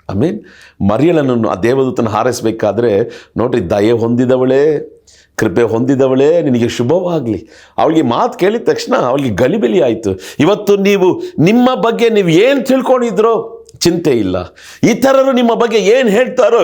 ಆಮೇನ್. ಮರಿಯಳನ್ನು ಆ ದೇವದೂತನ ಹಾರೈಸಬೇಕಾದ್ರೆ ನೋಡ್ರಿ, ದಯೆ ಹೊಂದಿದವಳೇ, ಕೃಪೆ ಹೊಂದಿದವಳೇ ನಿನಗೆ ಶುಭವಾಗಲಿ. ಅವಳಿಗೆ ಮಾತು ಕೇಳಿದ ತಕ್ಷಣ ಅವಳಿಗೆ ಗಲಿಬಿಲಿ ಆಯಿತು. ಇವತ್ತು ನೀವು ನಿಮ್ಮ ಬಗ್ಗೆ ನೀವು ಏನು ತಿಳ್ಕೊಂಡಿದ್ರೋ ಚಿಂತೆ ಇಲ್ಲ, ಇತರರು ನಿಮ್ಮ ಬಗ್ಗೆ ಏನು ಹೇಳ್ತಾರೋ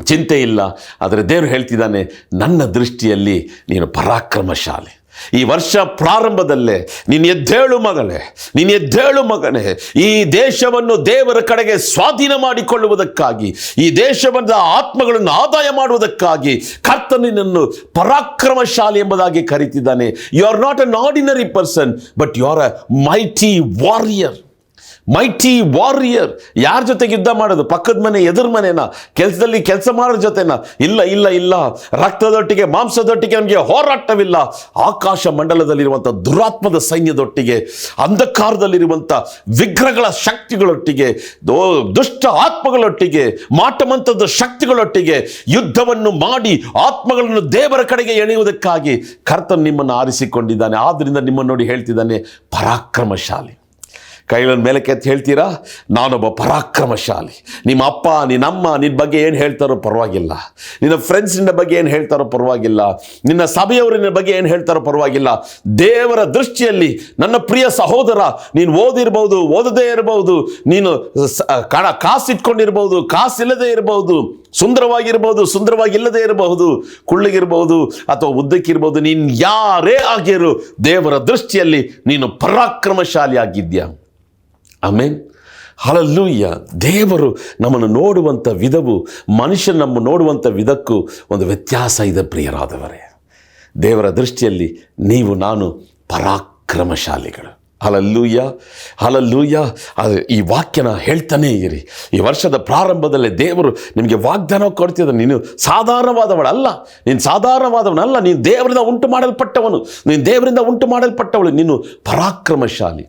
ಚಿಂತೆ ಇಲ್ಲ. ಆದರೆ ದೇವರು ಹೇಳ್ತಿದ್ದಾನೆ, ನನ್ನ ದೃಷ್ಟಿಯಲ್ಲಿ ನೀನು ಪರಾಕ್ರಮಶಾಲಿ. ಈ ವರ್ಷ ಪ್ರಾರಂಭದಲ್ಲೇ ನೀನು ಎದ್ದೇಳು ಮಗಳೇ, ನೀನು ಎದ್ದೇಳು ಮಗನೇ. ಈ ದೇಶವನ್ನು ದೇವರ ಕಡೆಗೆ ಸ್ವಾಧೀನ ಮಾಡಿಕೊಳ್ಳುವುದಕ್ಕಾಗಿ, ಈ ದೇಶದ ಆತ್ಮಗಳನ್ನು ಆದಾಯ ಮಾಡುವುದಕ್ಕಾಗಿ ಕರ್ತನು ನಿನ್ನನ್ನು ಪರಾಕ್ರಮಶಾಲಿ ಎಂಬುದಾಗಿ ಕರೀತಿದ್ದಾನೆ. You are not an ordinary person, but you are a mighty warrior. Mighty warrior. ಯಾರ ಜೊತೆಗೆ ಯುದ್ಧ ಮಾಡೋದು? ಪಕ್ಕದ ಮನೆ, ಎದುರು ಮನೆನಾ? ಕೆಲಸದಲ್ಲಿ ಕೆಲಸ ಮಾಡೋರ ಜೊತೆನಾ? ಇಲ್ಲ ಇಲ್ಲ ಇಲ್ಲ. ರಕ್ತದೊಟ್ಟಿಗೆ ಮಾಂಸದೊಟ್ಟಿಗೆ ನಮಗೆ ಹೋರಾಟವಿಲ್ಲ. ಆಕಾಶ ಮಂಡಲದಲ್ಲಿರುವಂಥ ದುರಾತ್ಮದ ಸೈನ್ಯದೊಟ್ಟಿಗೆ, ಅಂಧಕಾರದಲ್ಲಿರುವಂಥ ವಿಗ್ರಹಗಳ ಶಕ್ತಿಗಳೊಟ್ಟಿಗೆ, ದುಷ್ಟ ಆತ್ಮಗಳೊಟ್ಟಿಗೆ, ಮಾಟಮಂತ್ರದ ಶಕ್ತಿಗಳೊಟ್ಟಿಗೆ ಯುದ್ಧವನ್ನು ಮಾಡಿ ಆತ್ಮಗಳನ್ನು ದೇವರ ಕಡೆಗೆ ಎಳೆಯುವುದಕ್ಕಾಗಿ ಕರ್ತನು ನಿಮ್ಮನ್ನು ಆರಿಸಿಕೊಂಡಿದ್ದಾನೆ. ಆದ್ದರಿಂದ ನಿಮ್ಮನ್ನು ನೋಡಿ ಹೇಳ್ತಿದ್ದಾನೆ, ಪರಾಕ್ರಮಶಾಲಿ. ಕೈಗಳನ್ನು ಮೇಲೆ ಕೆತ್ತಿ ಹೇಳ್ತೀರಾ, ನಾನೊಬ್ಬ ಪರಾಕ್ರಮಶಾಲಿ. ನಿಮ್ಮ ಅಪ್ಪ, ನಿನ್ನಮ್ಮ ನಿನ್ನ ಬಗ್ಗೆ ಏನು ಹೇಳ್ತಾರೋ ಪರವಾಗಿಲ್ಲ, ನಿನ್ನ ಫ್ರೆಂಡ್ಸ್ ನಿನ್ನ ಬಗ್ಗೆ ಏನು ಹೇಳ್ತಾರೋ ಪರವಾಗಿಲ್ಲ, ನಿನ್ನ ಸಭೆಯವರು ನಿನ್ನ ಬಗ್ಗೆ ಏನು ಹೇಳ್ತಾರೋ ಪರವಾಗಿಲ್ಲ. ದೇವರ ದೃಷ್ಟಿಯಲ್ಲಿ ನನ್ನ ಪ್ರಿಯ ಸಹೋದರ, ನೀನು ಓದಿರ್ಬೋದು, ಓದದೇ ಇರಬಹುದು, ನೀನು ಕಾಸಿಟ್ಕೊಂಡಿರ್ಬೋದು, ಕಾಸಿಲ್ಲದೆ ಇರಬಹುದು, ಸುಂದರವಾಗಿರ್ಬೋದು, ಸುಂದರವಾಗಿಲ್ಲದೆ ಇರಬಹುದು, ಕುಳ್ಳಿಗಿರ್ಬೋದು ಅಥವಾ ಉದ್ದಕ್ಕಿರ್ಬೋದು, ನೀನು ಯಾರೇ ಆಗಿರು, ದೇವರ ದೃಷ್ಟಿಯಲ್ಲಿ ನೀನು ಪರಾಕ್ರಮಶಾಲಿ ಆಗಿದ್ಯಾ. Amen, hallelujah. ದೇವರು ನಮ್ಮನ್ನು ನೋಡುವಂಥ ವಿಧವು ಮನುಷ್ಯ ನಮ್ಮ ನೋಡುವಂಥ ವಿಧಕ್ಕೂ ಒಂದು ವ್ಯತ್ಯಾಸ ಇದೆ ಪ್ರಿಯರಾದವರೇ. ದೇವರ ದೃಷ್ಟಿಯಲ್ಲಿ ನೀವು ನಾನು ಪರಾಕ್ರಮಶಾಲಿಗಳು. Hallelujah, hallelujah. ಈ ವಾಕ್ಯನ ಹೇಳ್ತಾನೇ ಇರಿ. ಈ ವರ್ಷದ ಪ್ರಾರಂಭದಲ್ಲೇ ದೇವರು ನಿಮಗೆ ವಾಗ್ದಾನ ಕೊಡ್ತಿದ್ದ, ನೀನು ಸಾಧಾರಣವಾದವಳಲ್ಲ, ನೀನು ಸಾಧಾರಣವಾದವನಲ್ಲ, ನೀನು ದೇವರಿಂದ ಉಂಟು ಮಾಡಲ್ಪಟ್ಟವನು, ನೀನು ದೇವರಿಂದ ಉಂಟು ಮಾಡಲ್ಪಟ್ಟವಳು, ನೀನು ಪರಾಕ್ರಮಶಾಲಿ.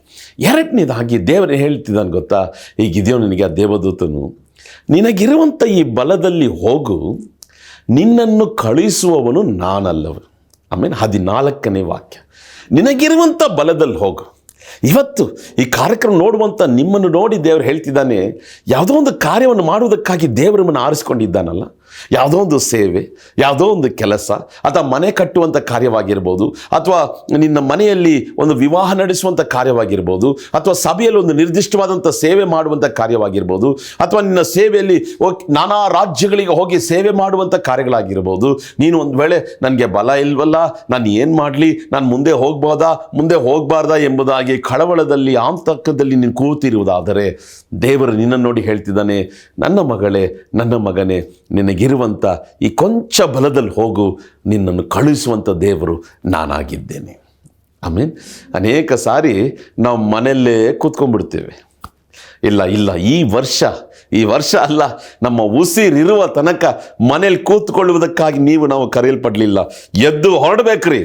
ಎರಡನೇದಾಗಿ ದೇವರು ಹೇಳ್ತಿದ್ದಾನೆ ಗೊತ್ತಾ, ಈ ಗಿದ್ಯೋನನಿಗೆ ಆ ದೇವದೂತನು, ನಿನಗಿರುವಂಥ ಈ ಬಲದಲ್ಲಿ ಹೋಗು, ನಿನ್ನನ್ನು ಕಳುಹಿಸುವವನು ನಾನಲ್ಲವನು. ಆಮೇಲೆ 14ನೇ ವಾಕ್ಯ, ನಿನಗಿರುವಂಥ ಬಲದಲ್ಲಿ ಹೋಗು. ಇವತ್ತು ಈ ಕಾರ್ಯಕ್ರಮ ನೋಡುವಂಥ ನಿಮ್ಮನ್ನು ನೋಡಿ ದೇವರು ಹೇಳ್ತಿದ್ದಾನೆ, ಯಾವುದೋ ಒಂದು ಕಾರ್ಯವನ್ನು ಮಾಡುವುದಕ್ಕಾಗಿ ದೇವರು ನಮ್ಮನ್ನು ಆರಿಸ್ಕೊಂಡಿದ್ದಾನಲ್ಲ, ಯಾವುದೋ ಒಂದು ಸೇವೆ, ಯಾವುದೋ ಒಂದು ಕೆಲಸ, ಅಥವಾ ಮನೆ ಕಟ್ಟುವಂಥ ಕಾರ್ಯವಾಗಿರ್ಬೋದು, ಅಥವಾ ನಿನ್ನ ಮನೆಯಲ್ಲಿ ಒಂದು ವಿವಾಹ ನಡೆಸುವಂಥ ಕಾರ್ಯವಾಗಿರ್ಬೋದು, ಅಥವಾ ಸಭೆಯಲ್ಲಿ ಒಂದು ನಿರ್ದಿಷ್ಟವಾದಂಥ ಸೇವೆ ಮಾಡುವಂಥ ಕಾರ್ಯವಾಗಿರ್ಬೋದು, ಅಥವಾ ನಿನ್ನ ಸೇವೆಯಲ್ಲಿ ನಾನಾ ರಾಜ್ಯಗಳಿಗೆ ಹೋಗಿ ಸೇವೆ ಮಾಡುವಂಥ ಕಾರ್ಯಗಳಾಗಿರ್ಬೋದು. ನೀನು ಒಂದು ವೇಳೆ ನನಗೆ ಬಲ ಇಲ್ವಲ್ಲ, ನಾನು ಏನು ಮಾಡಲಿ, ನಾನು ಮುಂದೆ ಹೋಗ್ಬೋದಾ, ಮುಂದೆ ಹೋಗಬಾರ್ದಾ ಎಂಬುದಾಗಿ ಕಳವಳದಲ್ಲಿ, ಆಂತಕದಲ್ಲಿ ನೀನು ಕೂತಿರುವುದಾದರೆ ದೇವರು ನಿನ್ನನ್ನು ನೋಡಿ ಹೇಳ್ತಿದ್ದಾನೆ, ನನ್ನ ಮಗಳೇ, ನನ್ನ ಮಗನೇ, ನಿನಗಿರುವಂಥ ಈ ಕೊಂಚ ಬಲದಲ್ಲಿ ಹೋಗು, ನಿನ್ನನ್ನು ಕಳುಹಿಸುವಂಥ ದೇವರು ನಾನಾಗಿದ್ದೇನೆ. ಆಮೇಲೆ ಅನೇಕ ಸಾರಿ ನಾವು ಮನೆಯಲ್ಲೇ ಕೂತ್ಕೊಂಡ್ಬಿಡ್ತೇವೆ. ಇಲ್ಲ ಇಲ್ಲ, ಈ ವರ್ಷ ಅಲ್ಲ, ನಮ್ಮ ಉಸಿರಿರುವ ತನಕ ಮನೇಲಿ ಕೂತ್ಕೊಳ್ಳುವುದಕ್ಕಾಗಿ ನಾವು ಕರೆಯಲ್ಪಡಲಿಲ್ಲ. ಎದ್ದು ಹೊರಡಬೇಕ್ರಿ.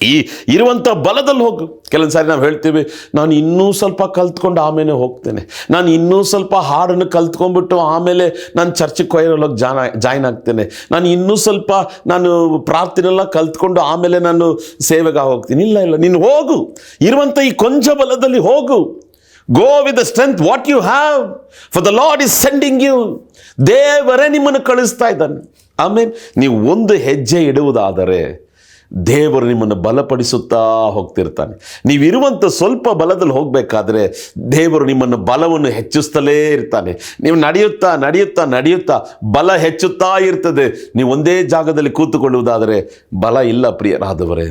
ಈ ಇರುವಂಥ ಬಲದಲ್ಲಿ ಹೋಗು. ಕೆಲವೊಂದು ಸಾರಿ ನಾವು ಹೇಳ್ತೀವಿ, ನಾನು ಇನ್ನೂ ಸ್ವಲ್ಪ ಕಲ್ತ್ಕೊಂಡು ಆಮೇಲೆ ಹೋಗ್ತೇನೆ, ನಾನು ಇನ್ನೂ ಸ್ವಲ್ಪ ಹಾಡನ್ನು ಕಲ್ತ್ಕೊಂಡ್ಬಿಟ್ಟು ಆಮೇಲೆ ನಾನು ಚರ್ಚಿಗೆ ಕೊಯ್ಯರೊಳಗೆ ಜಾಯ್ನ್ ಆಗ್ತೇನೆ, ನಾನು ಇನ್ನೂ ಸ್ವಲ್ಪ ಪ್ರಾರ್ಥನೆಲ್ಲ ಕಲ್ತ್ಕೊಂಡು ಆಮೇಲೆ ನಾನು ಸೇವೆಗೆ ಹೋಗ್ತೀನಿ. ಇಲ್ಲ ಇಲ್ಲ, ನೀನು ಹೋಗು, ಇರುವಂಥ ಈ ಕೊಂಚ ಬಲದಲ್ಲಿ ಹೋಗು. Go with the strength what you have, for the lord is sending you. ದೇವರೇ ನಿಮ್ಮನ್ನು ಕಳಿಸ್ತಾ ಇದ್ದಾನೆ. ಆಮೇಲೆ ನೀವು ಒಂದು ಹೆಜ್ಜೆ ಇಡುವುದಾದರೆ ದೇವರು ನಿಮ್ಮನ್ನು ಬಲಪಡಿಸುತ್ತಾ ಹೋಗ್ತಿರ್ತಾನೆ. ನೀವಿರುವಂಥ ಸ್ವಲ್ಪ ಬಲದಲ್ಲಿ ಹೋಗಬೇಕಾದ್ರೆ ದೇವರು ನಿಮ್ಮನ್ನು ಬಲವನ್ನು ಹೆಚ್ಚಿಸ್ತಲೇ ಇರ್ತಾನೆ. ನೀವು ನಡೆಯುತ್ತಾ ನಡೆಯುತ್ತಾ ನಡೆಯುತ್ತಾ ಬಲ ಹೆಚ್ಚುತ್ತಾ ಇರ್ತದೆ. ನೀವು ಒಂದೇ ಜಾಗದಲ್ಲಿ ಕೂತುಕೊಳ್ಳುವುದಾದರೆ ಬಲ ಇಲ್ಲ ಪ್ರಿಯರಾದವರೇ.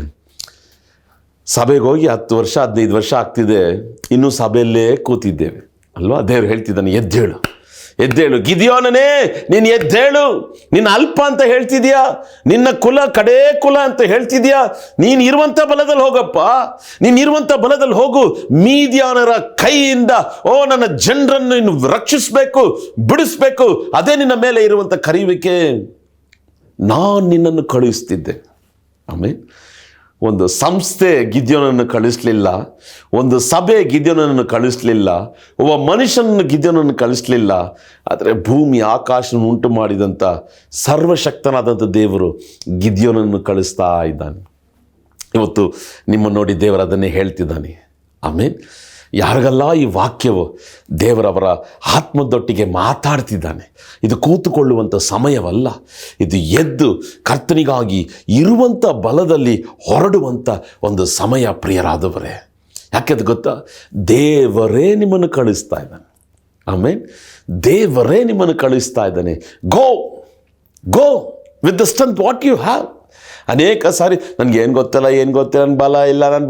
ಸಭೆಗೆ ಹೋಗಿ 10 ವರ್ಷ 15 ವರ್ಷ ಆಗ್ತಿದೆ, ಇನ್ನೂ ಸಭೆಯಲ್ಲೇ ಕೂತಿದ್ದೇವೆ ಅಲ್ವಾ. ದೇವರು ಹೇಳ್ತಿದ್ದಾನೆ, ಎದ್ದೇಳು, ಎದ್ದೇಳು ಗಿದ್ಯೋನನೇ, ನೀನು ಎದ್ದೇಳು. ನಿನ್ನ ಅಲ್ಪ ಅಂತ ಹೇಳ್ತಿದ್ಯಾ, ನಿನ್ನ ಕುಲ ಕಡೇ ಕುಲ ಅಂತ ಹೇಳ್ತಿದ್ಯಾ, ನೀನು ಇರುವಂಥ ಬಲದಲ್ಲಿ ಹೋಗಪ್ಪ, ನೀನು ಇರುವಂಥ ಬಲದಲ್ಲಿ ಹೋಗು. ಮೀದ್ಯಾನರ ಕೈಯಿಂದ ನನ್ನ ಜನರನ್ನು ನೀನು ರಕ್ಷಿಸಬೇಕು, ಬಿಡಿಸ್ಬೇಕು. ಅದೇ ನಿನ್ನ ಮೇಲೆ ಇರುವಂಥ ಕರೆಯುವಿಕೆ. ನಾನು ನಿನ್ನನ್ನು ಕಳುಹಿಸ್ತಿದ್ದೆ. ಆಮೇಲೆ ಒಂದು ಸಂಸ್ಥೆ ಗಿದ್ಯೋನನ್ನು ಕಳಿಸ್ಲಿಲ್ಲ, ಒಂದು ಸಭೆ ಗಿದ್ಯೋನನ್ನು ಕಳಿಸ್ಲಿಲ್ಲ, ಒಬ್ಬ ಮನುಷ್ಯನನ್ನು ಗಿದ್ಯೋನನ್ನು ಕಳಿಸ್ಲಿಲ್ಲ. ಆದರೆ ಭೂಮಿ ಆಕಾಶವನ್ನು ಉಂಟು ಮಾಡಿದಂಥ ಸರ್ವಶಕ್ತನಾದಂಥ ದೇವರು ಗಿದ್ಯೋನನ್ನು ಕಳಿಸ್ತಾ ಇದ್ದಾನೆ. ಇವತ್ತು ನಿಮ್ಮನ್ನು ನೋಡಿ ದೇವರು ಅದನ್ನೇ ಹೇಳ್ತಿದ್ದಾನೆ. ಆಮೇಲೆ ಯಾರಿಗೆಲ್ಲ ಈ ವಾಕ್ಯವು ದೇವರವರ ಆತ್ಮದೊಟ್ಟಿಗೆ ಮಾತಾಡ್ತಿದ್ದಾನೆ, ಇದು ಕೂತುಕೊಳ್ಳುವಂಥ ಸಮಯವಲ್ಲ, ಇದು ಎದ್ದು ಕರ್ತನಿಗಾಗಿ ಇರುವಂಥ ಬಲದಲ್ಲಿ ಹೊರಡುವಂಥ ಒಂದು ಸಮಯ ಪ್ರಿಯರಾದವರೇ. ಯಾಕೆಂದು ಗೊತ್ತಾ? ದೇವರೇ ನಿಮ್ಮನ್ನು ಕಳಿಸ್ತಾ ಇದ್ದಾನೆ. ಆಮೇನ್. ದೇವರೇ ನಿಮ್ಮನ್ನು ಕಳಿಸ್ತಾ ಇದ್ದಾನೆ. Go go with the strength what you have. ಅನೇಕ ಸಾರಿ ನನಗೆ ಏನು ಗೊತ್ತಿಲ್ಲ ನನ್ನ ಬಲ ಇಲ್ಲ, ನನ್ನ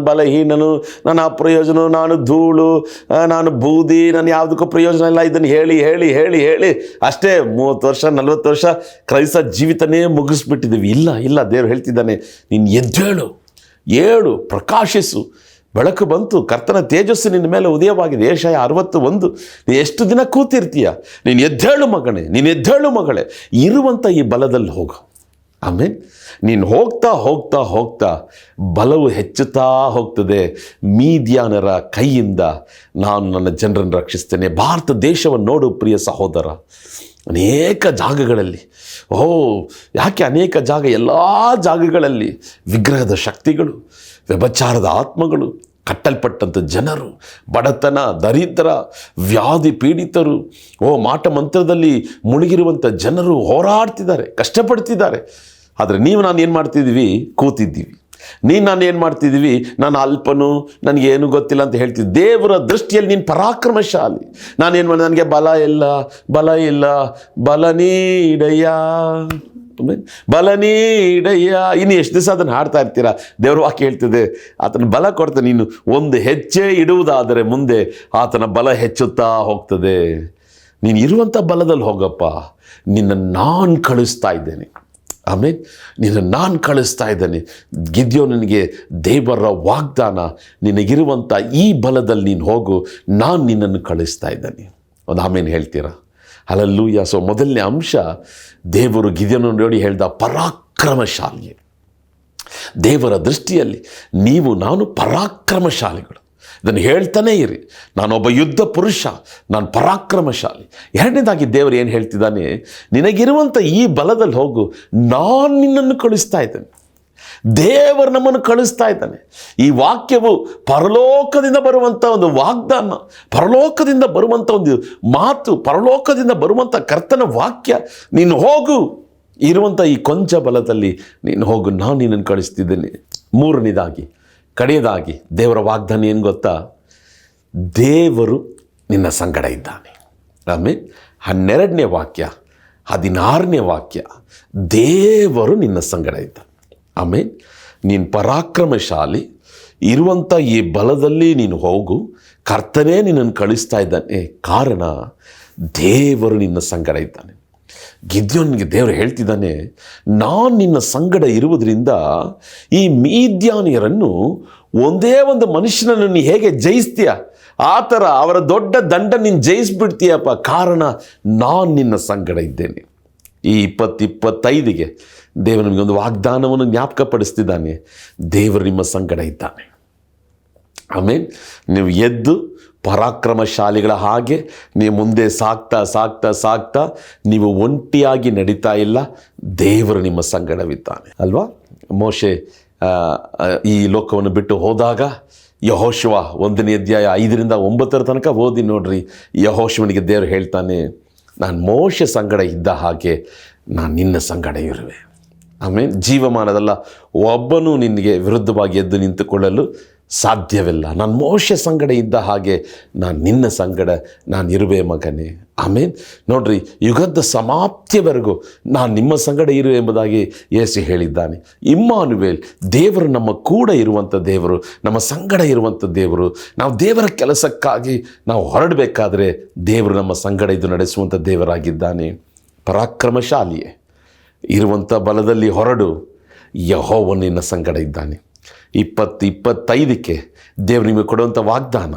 ಬಲ ಹೀನನು, ನನ್ನ ಅಪ್ರಯೋಜನ, ನಾನು ಧೂಳು, ನಾನು ಬೂದಿ, ನಾನು ಯಾವುದಕ್ಕೂ ಪ್ರಯೋಜನ ಇಲ್ಲ, ಇದನ್ನು ಹೇಳಿ ಹೇಳಿ ಹೇಳಿ ಹೇಳಿ ಅಷ್ಟೇ 30 ವರ್ಷ 40 ವರ್ಷ ಕ್ರೈಸ್ತ ಜೀವಿತನೇ ಮುಗಿಸ್ಬಿಟ್ಟಿದ್ದೀವಿ. ಇಲ್ಲ, ದೇವರು ಹೇಳ್ತಿದ್ದಾನೆ, ನೀನು ಎದ್ದೇಳು, ಏಳು, ಪ್ರಕಾಶಿಸು. ಬೆಳಕು ಬಂತು, ಕರ್ತನ ತೇಜಸ್ಸು ನಿನ್ನ ಮೇಲೆ ಉದಯವಾಗಿದೆ. ಏಷಯ 61. ನೀನು ಎಷ್ಟು ದಿನ ಕೂತಿರ್ತೀಯ? ನೀನು ಎದ್ದೇಳು ಮಗನೇ, ನೀನು ಎದ್ದೇಳು ಮಗಳೇ, ಇರುವಂಥ ಈ ಬಲದಲ್ಲಿ ಹೋಗು. ಆಮೇಲೆ ನೀನು ಹೋಗ್ತಾ ಹೋಗ್ತಾ ಹೋಗ್ತಾ ಬಲವು ಹೆಚ್ಚುತ್ತಾ ಹೋಗ್ತದೆ. ಮೀದ್ಯಾನರ ಕೈಯಿಂದ ನಾನು ನನ್ನ ಜನರನ್ನು ರಕ್ಷಿಸ್ತೇನೆ. ಭಾರತ ದೇಶವನ್ನು ನೋಡು ಪ್ರಿಯ ಸಹೋದರ, ಅನೇಕ ಜಾಗಗಳಲ್ಲಿ, ಯಾಕೆ ಅನೇಕ ಜಾಗ, ಎಲ್ಲ ಜಾಗಗಳಲ್ಲಿ ವಿಗ್ರಹದ ಶಕ್ತಿಗಳು, ವ್ಯಭಿಚಾರದ ಆತ್ಮಗಳು, ಕಟ್ಟಲ್ಪಟ್ಟಂಥ ಜನರು, ಬಡತನ, ದರಿದ್ರ, ವ್ಯಾಧಿ ಪೀಡಿತರು, ಮಾಟ ಮಂತ್ರದಲ್ಲಿ ಮುಳುಗಿರುವಂಥ ಜನರು ಹೋರಾಡ್ತಿದ್ದಾರೆ, ಕಷ್ಟಪಡ್ತಿದ್ದಾರೆ. ಆದರೆ ನಾನು ಏನು ಮಾಡ್ತಿದ್ದೀವಿ? ಕೂತಿದ್ದೀವಿ. ನಾನು ಏನು ಮಾಡ್ತಿದ್ದೀವಿ? ನಾನು ಅಲ್ಪನು, ನನಗೇನು ಗೊತ್ತಿಲ್ಲ ಅಂತ ಹೇಳ್ತಿದ್ದೆ. ದೇವರ ದೃಷ್ಟಿಯಲ್ಲಿ ನೀನು ಪರಾಕ್ರಮಶಾಲಿ. ನಾನೇನು ಮಾಡಿದೆ? ನನಗೆ ಬಲ ಇಲ್ಲ, ಬಲ ನೀಡಯ್ಯ, ಬಲ ನೀಡಯ್ಯ. ಇನ್ನು ಎಷ್ಟು ದಿವಸ ಅದನ್ನು ಹಾಡ್ತಾ ಇರ್ತೀರಾ? ದೇವ್ರ ವಾಕ್ಯ ಹೇಳ್ತಿದೆ, ಆತನ ಬಲ ಕೊಡ್ತಾನೆ. ನೀನು ಒಂದು ಹೆಜ್ಜೆ ಇಡುವುದಾದರೆ ಮುಂದೆ ಆತನ ಬಲ ಹೆಚ್ಚುತ್ತಾ ಹೋಗ್ತದೆ. ನೀನು ಇರುವಂಥ ಬಲದಲ್ಲಿ ಹೋಗಪ್ಪ. ನಾನು ಕಳಿಸ್ತಾ ಇದ್ದೇನೆ. ಆಮೇಲೆ ನಾನು ಕಳಿಸ್ತಾ ಇದ್ದೇನೆ. ಗಿದ್ಯೋನನಿಗೆ ದೇವರ ವಾಗ್ದಾನ, ನಿನಗಿರುವಂಥ ಈ ಬಲದಲ್ಲಿ ನೀನು ಹೋಗು, ನಾನು ನಿನ್ನನ್ನು ಕಳಿಸ್ತಾ ಇದ್ದೇನೆ. ಒಂದು ಆಮೇಲೆ ಹೇಳ್ತೀರಾ? ಹಲ್ಲೆಲೂಯಾ. ಸೊ ಮೊದಲನೇ ಅಂಶ, ದೇವರು ಗಿದ್ಯೋನನ್ನು ನೋಡಿ ಹೇಳ್ದ, ಪರಾಕ್ರಮಶಾಲಿ. ದೇವರ ದೃಷ್ಟಿಯಲ್ಲಿ ನಾನು ಪರಾಕ್ರಮಶಾಲಿಗಳು. ಇದನ್ನು ಹೇಳ್ತಾನೇ ಇರಿ, ನಾನೊಬ್ಬ ಯುದ್ಧ ಪುರುಷ, ನಾನು ಪರಾಕ್ರಮಶಾಲಿ. ಎರಡನೇದಾಗಿ ದೇವರು ಏನು ಹೇಳ್ತಿದ್ದಾನೆ? ನಿನಗಿರುವಂಥ ಈ ಬಲದಲ್ಲಿ ಹೋಗು, ನಾನು ನಿನ್ನನ್ನು ಕಳಿಸ್ತಾ ಇದ್ದೇನೆ. ದೇವರು ನಮ್ಮನ್ನು ಕಳಿಸ್ತಾ ಇದ್ದಾನೆ. ಈ ವಾಕ್ಯವು ಪರಲೋಕದಿಂದ ಬರುವಂಥ ಒಂದು ವಾಗ್ದಾನ, ಪರಲೋಕದಿಂದ ಬರುವಂಥ ಒಂದು ಮಾತು, ಪರಲೋಕದಿಂದ ಬರುವಂಥ ಕರ್ತನ ವಾಕ್ಯ. ನೀನು ಹೋಗು, ಇರುವಂಥ ಈ ಕೊಂಚ ಬಲದಲ್ಲಿ ನೀನು ಹೋಗು, ನಾನು ನಿನ್ನನ್ನು ಕಳಿಸ್ತಿದ್ದೇನೆ. ಮೂರನೇದಾಗಿ, ಕಡೆಯದಾಗಿ ದೇವರ ವಾಗ್ದಾನ ಏನು ಗೊತ್ತಾ? ದೇವರು ನಿನ್ನ ಸಂಗಡ ಇದ್ದಾನೆ. ಆಮೇಲೆ 12ನೇ ವಾಕ್ಯ, 16ನೇ ವಾಕ್ಯ, ದೇವರು ನಿನ್ನ ಸಂಗಡ ಇದ್ದಾನೆ. ಆಮೇಲೆ ನೀನು ಪರಾಕ್ರಮಶಾಲಿ, ಇರುವಂಥ ಈ ಬಲದಲ್ಲಿ ನೀನು ಹೋಗು, ಕರ್ತನೇ ನಿನ್ನನ್ನು ಕಳಿಸ್ತಾ ಇದ್ದಾನೆ. ಕಾರಣ ದೇವರು ನಿನ್ನ ಸಂಗಡ ಇದ್ದಾನೆ. ಗಿದ್ಯೋನಿಗೆ ದೇವರು ಹೇಳ್ತಿದ್ದಾನೆ, ನಾನು ನಿನ್ನ ಸಂಗಡ ಇರುವುದರಿಂದ ಈ ಮೀದ್ಯಾನಿಯರನ್ನು ಒಂದೇ ಒಂದು ಮನುಷ್ಯನನ್ನು ನೀ ಹೇಗೆ ಜಯಿಸ್ತೀಯ, ಆ ಥರ ಅವರ ದೊಡ್ಡ ದಂಡ ನೀನು ಜಯಿಸ್ಬಿಡ್ತೀಯಪ್ಪ. ಕಾರಣ ನಾನು ನಿನ್ನ ಸಂಗಡ ಇದ್ದೇನೆ. ಈ 2025ಗೆ ದೇವರು ನಿಮಗೊಂದು ವಾಗ್ದಾನವನ್ನು ಜ್ಞಾಪಕಪಡಿಸ್ತಿದ್ದಾನೆ. ದೇವರು ನಿಮ್ಮ ಸಂಗಡ ಇದ್ದಾನೆ. ಆಮೇಲೆ ನೀವು ಎದ್ದು ಪರಾಕ್ರಮಶಾಲಿಗಳ ಹಾಗೆ ನೀವು ಮುಂದೆ ಸಾಗ್ತಾ ಸಾಗ್ತಾ ಸಾಗ್ತಾ ನೀವು ಒಂಟಿಯಾಗಿ ನಡೀತಾ ಇಲ್ಲ, ದೇವರು ನಿಮ್ಮ ಸಂಗಡವಿದ್ದಾನೆ ಅಲ್ವಾ? ಮೋಶೆ ಈ ಲೋಕವನ್ನು ಬಿಟ್ಟು ಹೋದಾಗ ಯೆಹೋಶುವ 1ನೇ ಅಧ್ಯಾಯ 5ರಿಂದ 9 ತನಕ ಓದಿ ನೋಡ್ರಿ. ಯೆಹೋಶುವನಿಗೆ ದೇವರು ಹೇಳ್ತಾನೆ, ನಾನು ಮೋಶೆ ಸಂಗಡ ಇದ್ದ ಹಾಗೆ ನಾನು ನಿನ್ನ ಸಂಗಡ ಇರುವೆ. ಆಮೇಲೆ ಜೀವಮಾನದಲ್ಲ ಒಬ್ಬನು ನಿನಗೆ ವಿರುದ್ಧವಾಗಿ ಎದ್ದು ನಿಂತುಕೊಳ್ಳಲು ಸಾಧ್ಯವಿಲ್ಲ. ನಾನು ಮೋಶೆ ಸಂಗಡ ಇದ್ದ ಹಾಗೆ ನಾನು ನಿನ್ನ ಸಂಗಡ ನಾನು ಇರುವೆ ಮಗನೇ. ಆಮೇಲೆ ನೋಡ್ರಿ, ಯುಗದ ಸಮಾಪ್ತಿಯವರೆಗೂ ನಾನು ನಿಮ್ಮ ಸಂಗಡ ಇರುವೆ ಎಂಬುದಾಗಿ ಯೇಸು ಹೇಳಿದ್ದಾನೆ. ಇಮ್ಮಾನುವೇಲ್, ದೇವರು ನಮ್ಮ ಕೂಡ ಇರುವಂಥ ದೇವರು, ನಮ್ಮ ಸಂಗಡ ಇರುವಂಥ ದೇವರು. ನಾವು ದೇವರ ಕೆಲಸಕ್ಕಾಗಿ ನಾವು ಹೊರಡಬೇಕಾದ್ರೆ ದೇವರು ನಮ್ಮ ಸಂಗಡ ಇದು ನಡೆಸುವಂಥ ದೇವರಾಗಿದ್ದಾನೆ. ಪರಾಕ್ರಮಶಾಲಿಯೇ, ಇರುವಂಥ ಬಲದಲ್ಲಿ ಹೊರಡು, ಯೆಹೋವನು ನಿನ್ನ ಸಂಗಡ ಇದ್ದಾನೆ. 2025ಕ್ಕೆ ದೇವರು ನಿಮಗೆ ಕೊಡುವಂಥ ವಾಗ್ದಾನ,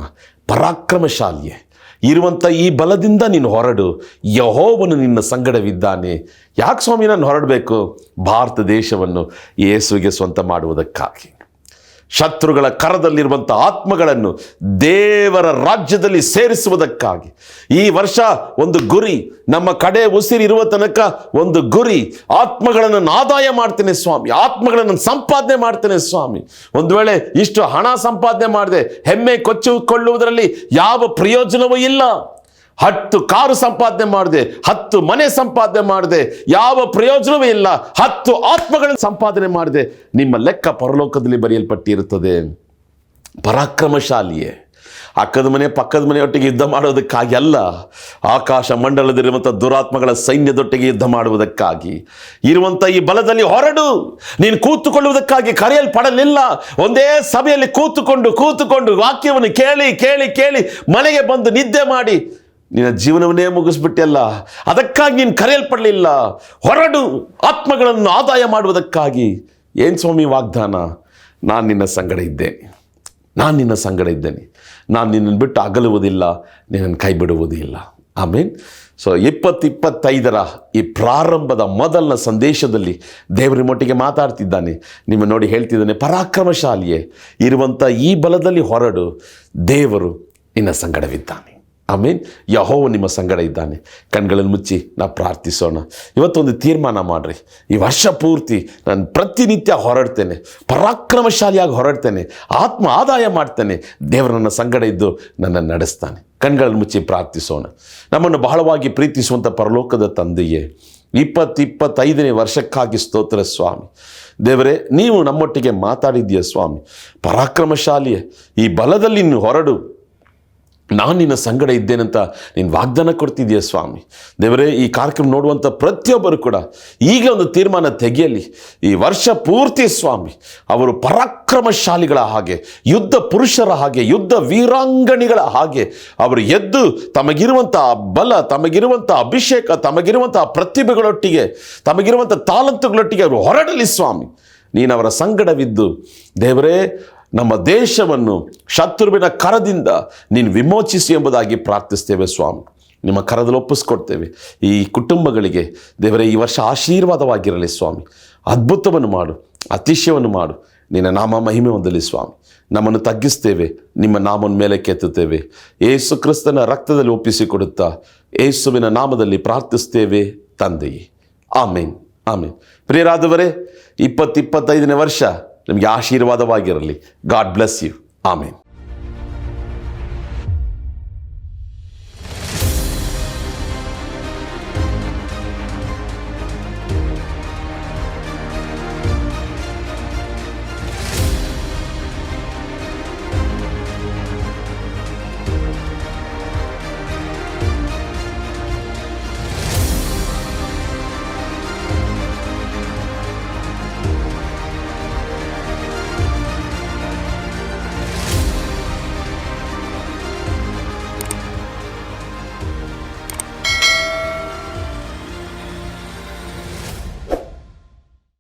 ಪರಾಕ್ರಮಶಾಲಿಯೇ, ಇರುವಂಥ ಈ ಬಲದಿಂದ ನೀನು ಹೊರಡು, ಯೆಹೋವನು ನಿನ್ನ ಸಂಗಡವಿದ್ದಾನೆ. ಯಾಕೆ ಸ್ವಾಮಿ ನಾನು ಹೊರಡಬೇಕು? ಭಾರತ ದೇಶವನ್ನು ಯೇಸುವಿಗೆ ಸ್ವಂತ ಮಾಡುವುದಕ್ಕಾಗಿ. ಶತ್ರುಗಳ ಕರದಲ್ಲಿರುವಂಥ ಆತ್ಮಗಳನ್ನು ದೇವರ ರಾಜ್ಯದಲ್ಲಿ ಸೇರಿಸುವುದಕ್ಕಾಗಿ ಈ ವರ್ಷ ಒಂದು ಗುರಿ, ನಮ್ಮ ಕಡೆ ಉಸಿರಿರುವ ತನಕ ಒಂದು ಗುರಿ, ಆತ್ಮಗಳನ್ನು ಆದಾಯ ಮಾಡ್ತೇನೆ ಸ್ವಾಮಿ, ಆತ್ಮಗಳನ್ನು ಸಂಪಾದನೆ ಮಾಡ್ತೇನೆ ಸ್ವಾಮಿ. ಒಂದು ವೇಳೆ ಇಷ್ಟು ಹಣ ಸಂಪಾದನೆ ಮಾಡಿದೆ, ಹೆಮ್ಮೆ ಕೊಚ್ಚಿಕೊಳ್ಳುವುದರಲ್ಲಿ ಯಾವ ಪ್ರಯೋಜನವೂ ಇಲ್ಲ. 10 ಕಾರು ಸಂಪಾದನೆ ಮಾಡಿದೆ, 10 ಮನೆ ಸಂಪಾದನೆ ಮಾಡಿದೆ, ಯಾವ ಪ್ರಯೋಜನವೂ ಇಲ್ಲ. 10 ಆತ್ಮಗಳನ್ನು ಸಂಪಾದನೆ ಮಾಡಿದೆ, ನಿಮ್ಮ ಲೆಕ್ಕ ಪರಲೋಕದಲ್ಲಿ ಬರೆಯಲ್ಪಟ್ಟಿರುತ್ತದೆ. ಪರಾಕ್ರಮಶಾಲಿಯೇ, ಅಕ್ಕದ ಮನೆ ಪಕ್ಕದ ಮನೆಯೊಟ್ಟಿಗೆ ಯುದ್ಧ ಮಾಡೋದಕ್ಕಾಗಿ ಅಲ್ಲ, ಆಕಾಶ ಮಂಡಲದಲ್ಲಿರುವಂಥ ದುರಾತ್ಮಗಳ ಸೈನ್ಯದೊಟ್ಟಿಗೆ ಯುದ್ಧ ಮಾಡುವುದಕ್ಕಾಗಿ ಇರುವಂಥ ಈ ಬಲದಲ್ಲಿ ಹೊರಡು. ನೀನು ಕೂತುಕೊಳ್ಳುವುದಕ್ಕಾಗಿ ಕರೆಯಲ್ಪಡಲಿಲ್ಲ. ಒಂದೇ ಸಭೆಯಲ್ಲಿ ಕೂತುಕೊಂಡು ವಾಕ್ಯವನ್ನು ಕೇಳಿ ಮನೆಗೆ ಬಂದು ನಿದ್ದೆ ಮಾಡಿ ನಿನ್ನ ಜೀವನವನ್ನೇ ಮುಗಿಸ್ಬಿಟ್ಟೆಲ್ಲ. ಅದಕ್ಕಾಗಿ ನೀನು ಕರೆಯಲ್ಪಡಲಿಲ್ಲ. ಹೊರಡು, ಆತ್ಮಗಳನ್ನು ಆದಾಯ ಮಾಡುವುದಕ್ಕಾಗಿ. ಏನು ಸ್ವಾಮಿ ವಾಗ್ದಾನ? ನಾನು ನಿನ್ನ ಸಂಗಡ ಇದ್ದೇನೆ, ನಾನು ನಿನ್ನನ್ನು ಬಿಟ್ಟು ಅಗಲುವುದಿಲ್ಲ, ನಿನ್ನನ್ನು ಕೈ ಬಿಡುವುದಿಲ್ಲ. ಆಮೇನ್. ಸೊ 2025 ಈ ಪ್ರಾರಂಭದ ಮೊದಲನ ಸಂದೇಶದಲ್ಲಿ ದೇವರ ಮಟ್ಟಿಗೆ ಮಾತಾಡ್ತಿದ್ದಾನೆ. ನಿಮ್ಮ ನೋಡಿ ಹೇಳ್ತಿದ್ದಾನೆ, ಪರಾಕ್ರಮಶಾಲಿಯೇ, ಇರುವಂಥ ಈ ಬಲದಲ್ಲಿ ಹೊರಡು, ದೇವರು ನಿನ್ನ ಸಂಗಡವಿದ್ದಾನೆ. ಆಮೇನ್. ಯೆಹೋವ ನಿಮ್ಮ ಸಂಗಡ ಇದ್ದಾನೆ. ಕಣ್ಗಳನ್ನು ಮುಚ್ಚಿ ನಾವು ಪ್ರಾರ್ಥಿಸೋಣ. ಇವತ್ತೊಂದು ತೀರ್ಮಾನ ಮಾಡಿರಿ, ಈ ವರ್ಷ ಪೂರ್ತಿ ನಾನು ಪ್ರತಿನಿತ್ಯ ಹೊರಡ್ತೇನೆ, ಪರಾಕ್ರಮಶಾಲಿಯಾಗಿ ಹೊರಡ್ತೇನೆ, ಆತ್ಮ ಆದಾಯ ಮಾಡ್ತೇನೆ, ದೇವರು ನನ್ನ ಸಂಗಡ ಇದ್ದು ನನ್ನನ್ನು ನಡೆಸ್ತಾನೆ. ಕಣ್ಗಳನ್ನು ಮುಚ್ಚಿ ಪ್ರಾರ್ಥಿಸೋಣ. ನಮ್ಮನ್ನು ಬಹಳವಾಗಿ ಪ್ರೀತಿಸುವಂಥ ಪರಲೋಕದ ತಂದೆಯೇ, 2025ನೇ ವರ್ಷಕ್ಕಾಗಿ ಸ್ತೋತ್ರ ಸ್ವಾಮಿ. ದೇವರೇ, ನೀವು ನಮ್ಮೊಟ್ಟಿಗೆ ಮಾತಾಡಿದ್ದೀಯ ಸ್ವಾಮಿ. ಪರಾಕ್ರಮಶಾಲಿಯೇ, ಈ ಬಲದಲ್ಲಿ ನೀನು ಹೊರಡು, ನಾನು ನಿನ್ನ ಸಂಗಡ ಇದ್ದೇನಂತ ನೀನು ವಾಗ್ದಾನ ಕೊಡ್ತಿದ್ದೀಯ ಸ್ವಾಮಿ. ದೇವರೇ, ಈ ಕಾರ್ಯಕ್ರಮ ನೋಡುವಂಥ ಪ್ರತಿಯೊಬ್ಬರು ಕೂಡ ಈಗ ಒಂದು ತೀರ್ಮಾನ ತೆಗೆಯಲಿ. ಈ ವರ್ಷ ಪೂರ್ತಿ ಸ್ವಾಮಿ ಅವರು ಪರಾಕ್ರಮಶಾಲಿಗಳ ಹಾಗೆ, ಯುದ್ಧ ಪುರುಷರ ಹಾಗೆ, ಯುದ್ಧ ವೀರಾಂಗಣಿಗಳ ಹಾಗೆ ಅವರು ಎದ್ದು ತಮಗಿರುವಂಥ ಬಲ, ತಮಗಿರುವಂಥ ಅಭಿಷೇಕ, ತಮಗಿರುವಂಥ ಪ್ರತಿಭೆಗಳೊಟ್ಟಿಗೆ, ತಮಗಿರುವಂಥ ತಾಲಂತುಗಳೊಟ್ಟಿಗೆ ಅವರು ಹೊರಡಲಿ ಸ್ವಾಮಿ. ನೀನು ಅವರ ಸಂಗಡವಿದ್ದು ದೇವರೇ ನಮ್ಮ ದೇಶವನ್ನು ಶತ್ರುವಿನ ಕರದಿಂದ ನೀನು ವಿಮೋಚಿಸಿ ಎಂಬುದಾಗಿ ಪ್ರಾರ್ಥಿಸ್ತೇವೆ ಸ್ವಾಮಿ. ನಿಮ್ಮ ಕರದಲ್ಲಿ ಒಪ್ಪಿಸ್ಕೊಡ್ತೇವೆ ಈ ಕುಟುಂಬಗಳಿಗೆ. ದೇವರೇ, ಈ ವರ್ಷ ಆಶೀರ್ವಾದವಾಗಿರಲಿ ಸ್ವಾಮಿ. ಅದ್ಭುತವನ್ನು ಮಾಡು, ಅತಿಶಯವನ್ನು ಮಾಡು. ನಿನ್ನ ನಾಮ ಮಹಿಮೆ ಹೊಂದಲಿ ಸ್ವಾಮಿ. ನಮ್ಮನ್ನು ತಗ್ಗಿಸ್ತೇವೆ, ನಿಮ್ಮ ನಾಮನ ಮೇಲೆ ಕೆತ್ತುತ್ತೇವೆ. ಯೇಸು ಕ್ರಿಸ್ತನ ರಕ್ತದಲ್ಲಿ ಒಪ್ಪಿಸಿಕೊಡುತ್ತಾ ಯೇಸುವಿನ ನಾಮದಲ್ಲಿ ಪ್ರಾರ್ಥಿಸ್ತೇವೆ ತಂದೆಯೇ. ಆಮೇನ್, ಆಮೇನ್. ಪ್ರಿಯರಾದವರೇ, 2025ನೇ ವರ್ಷ ನಿಮಗೆ ಆಶೀರ್ವಾದವಾಗಿರಲಿ. God bless you. ಆಮೇನ್.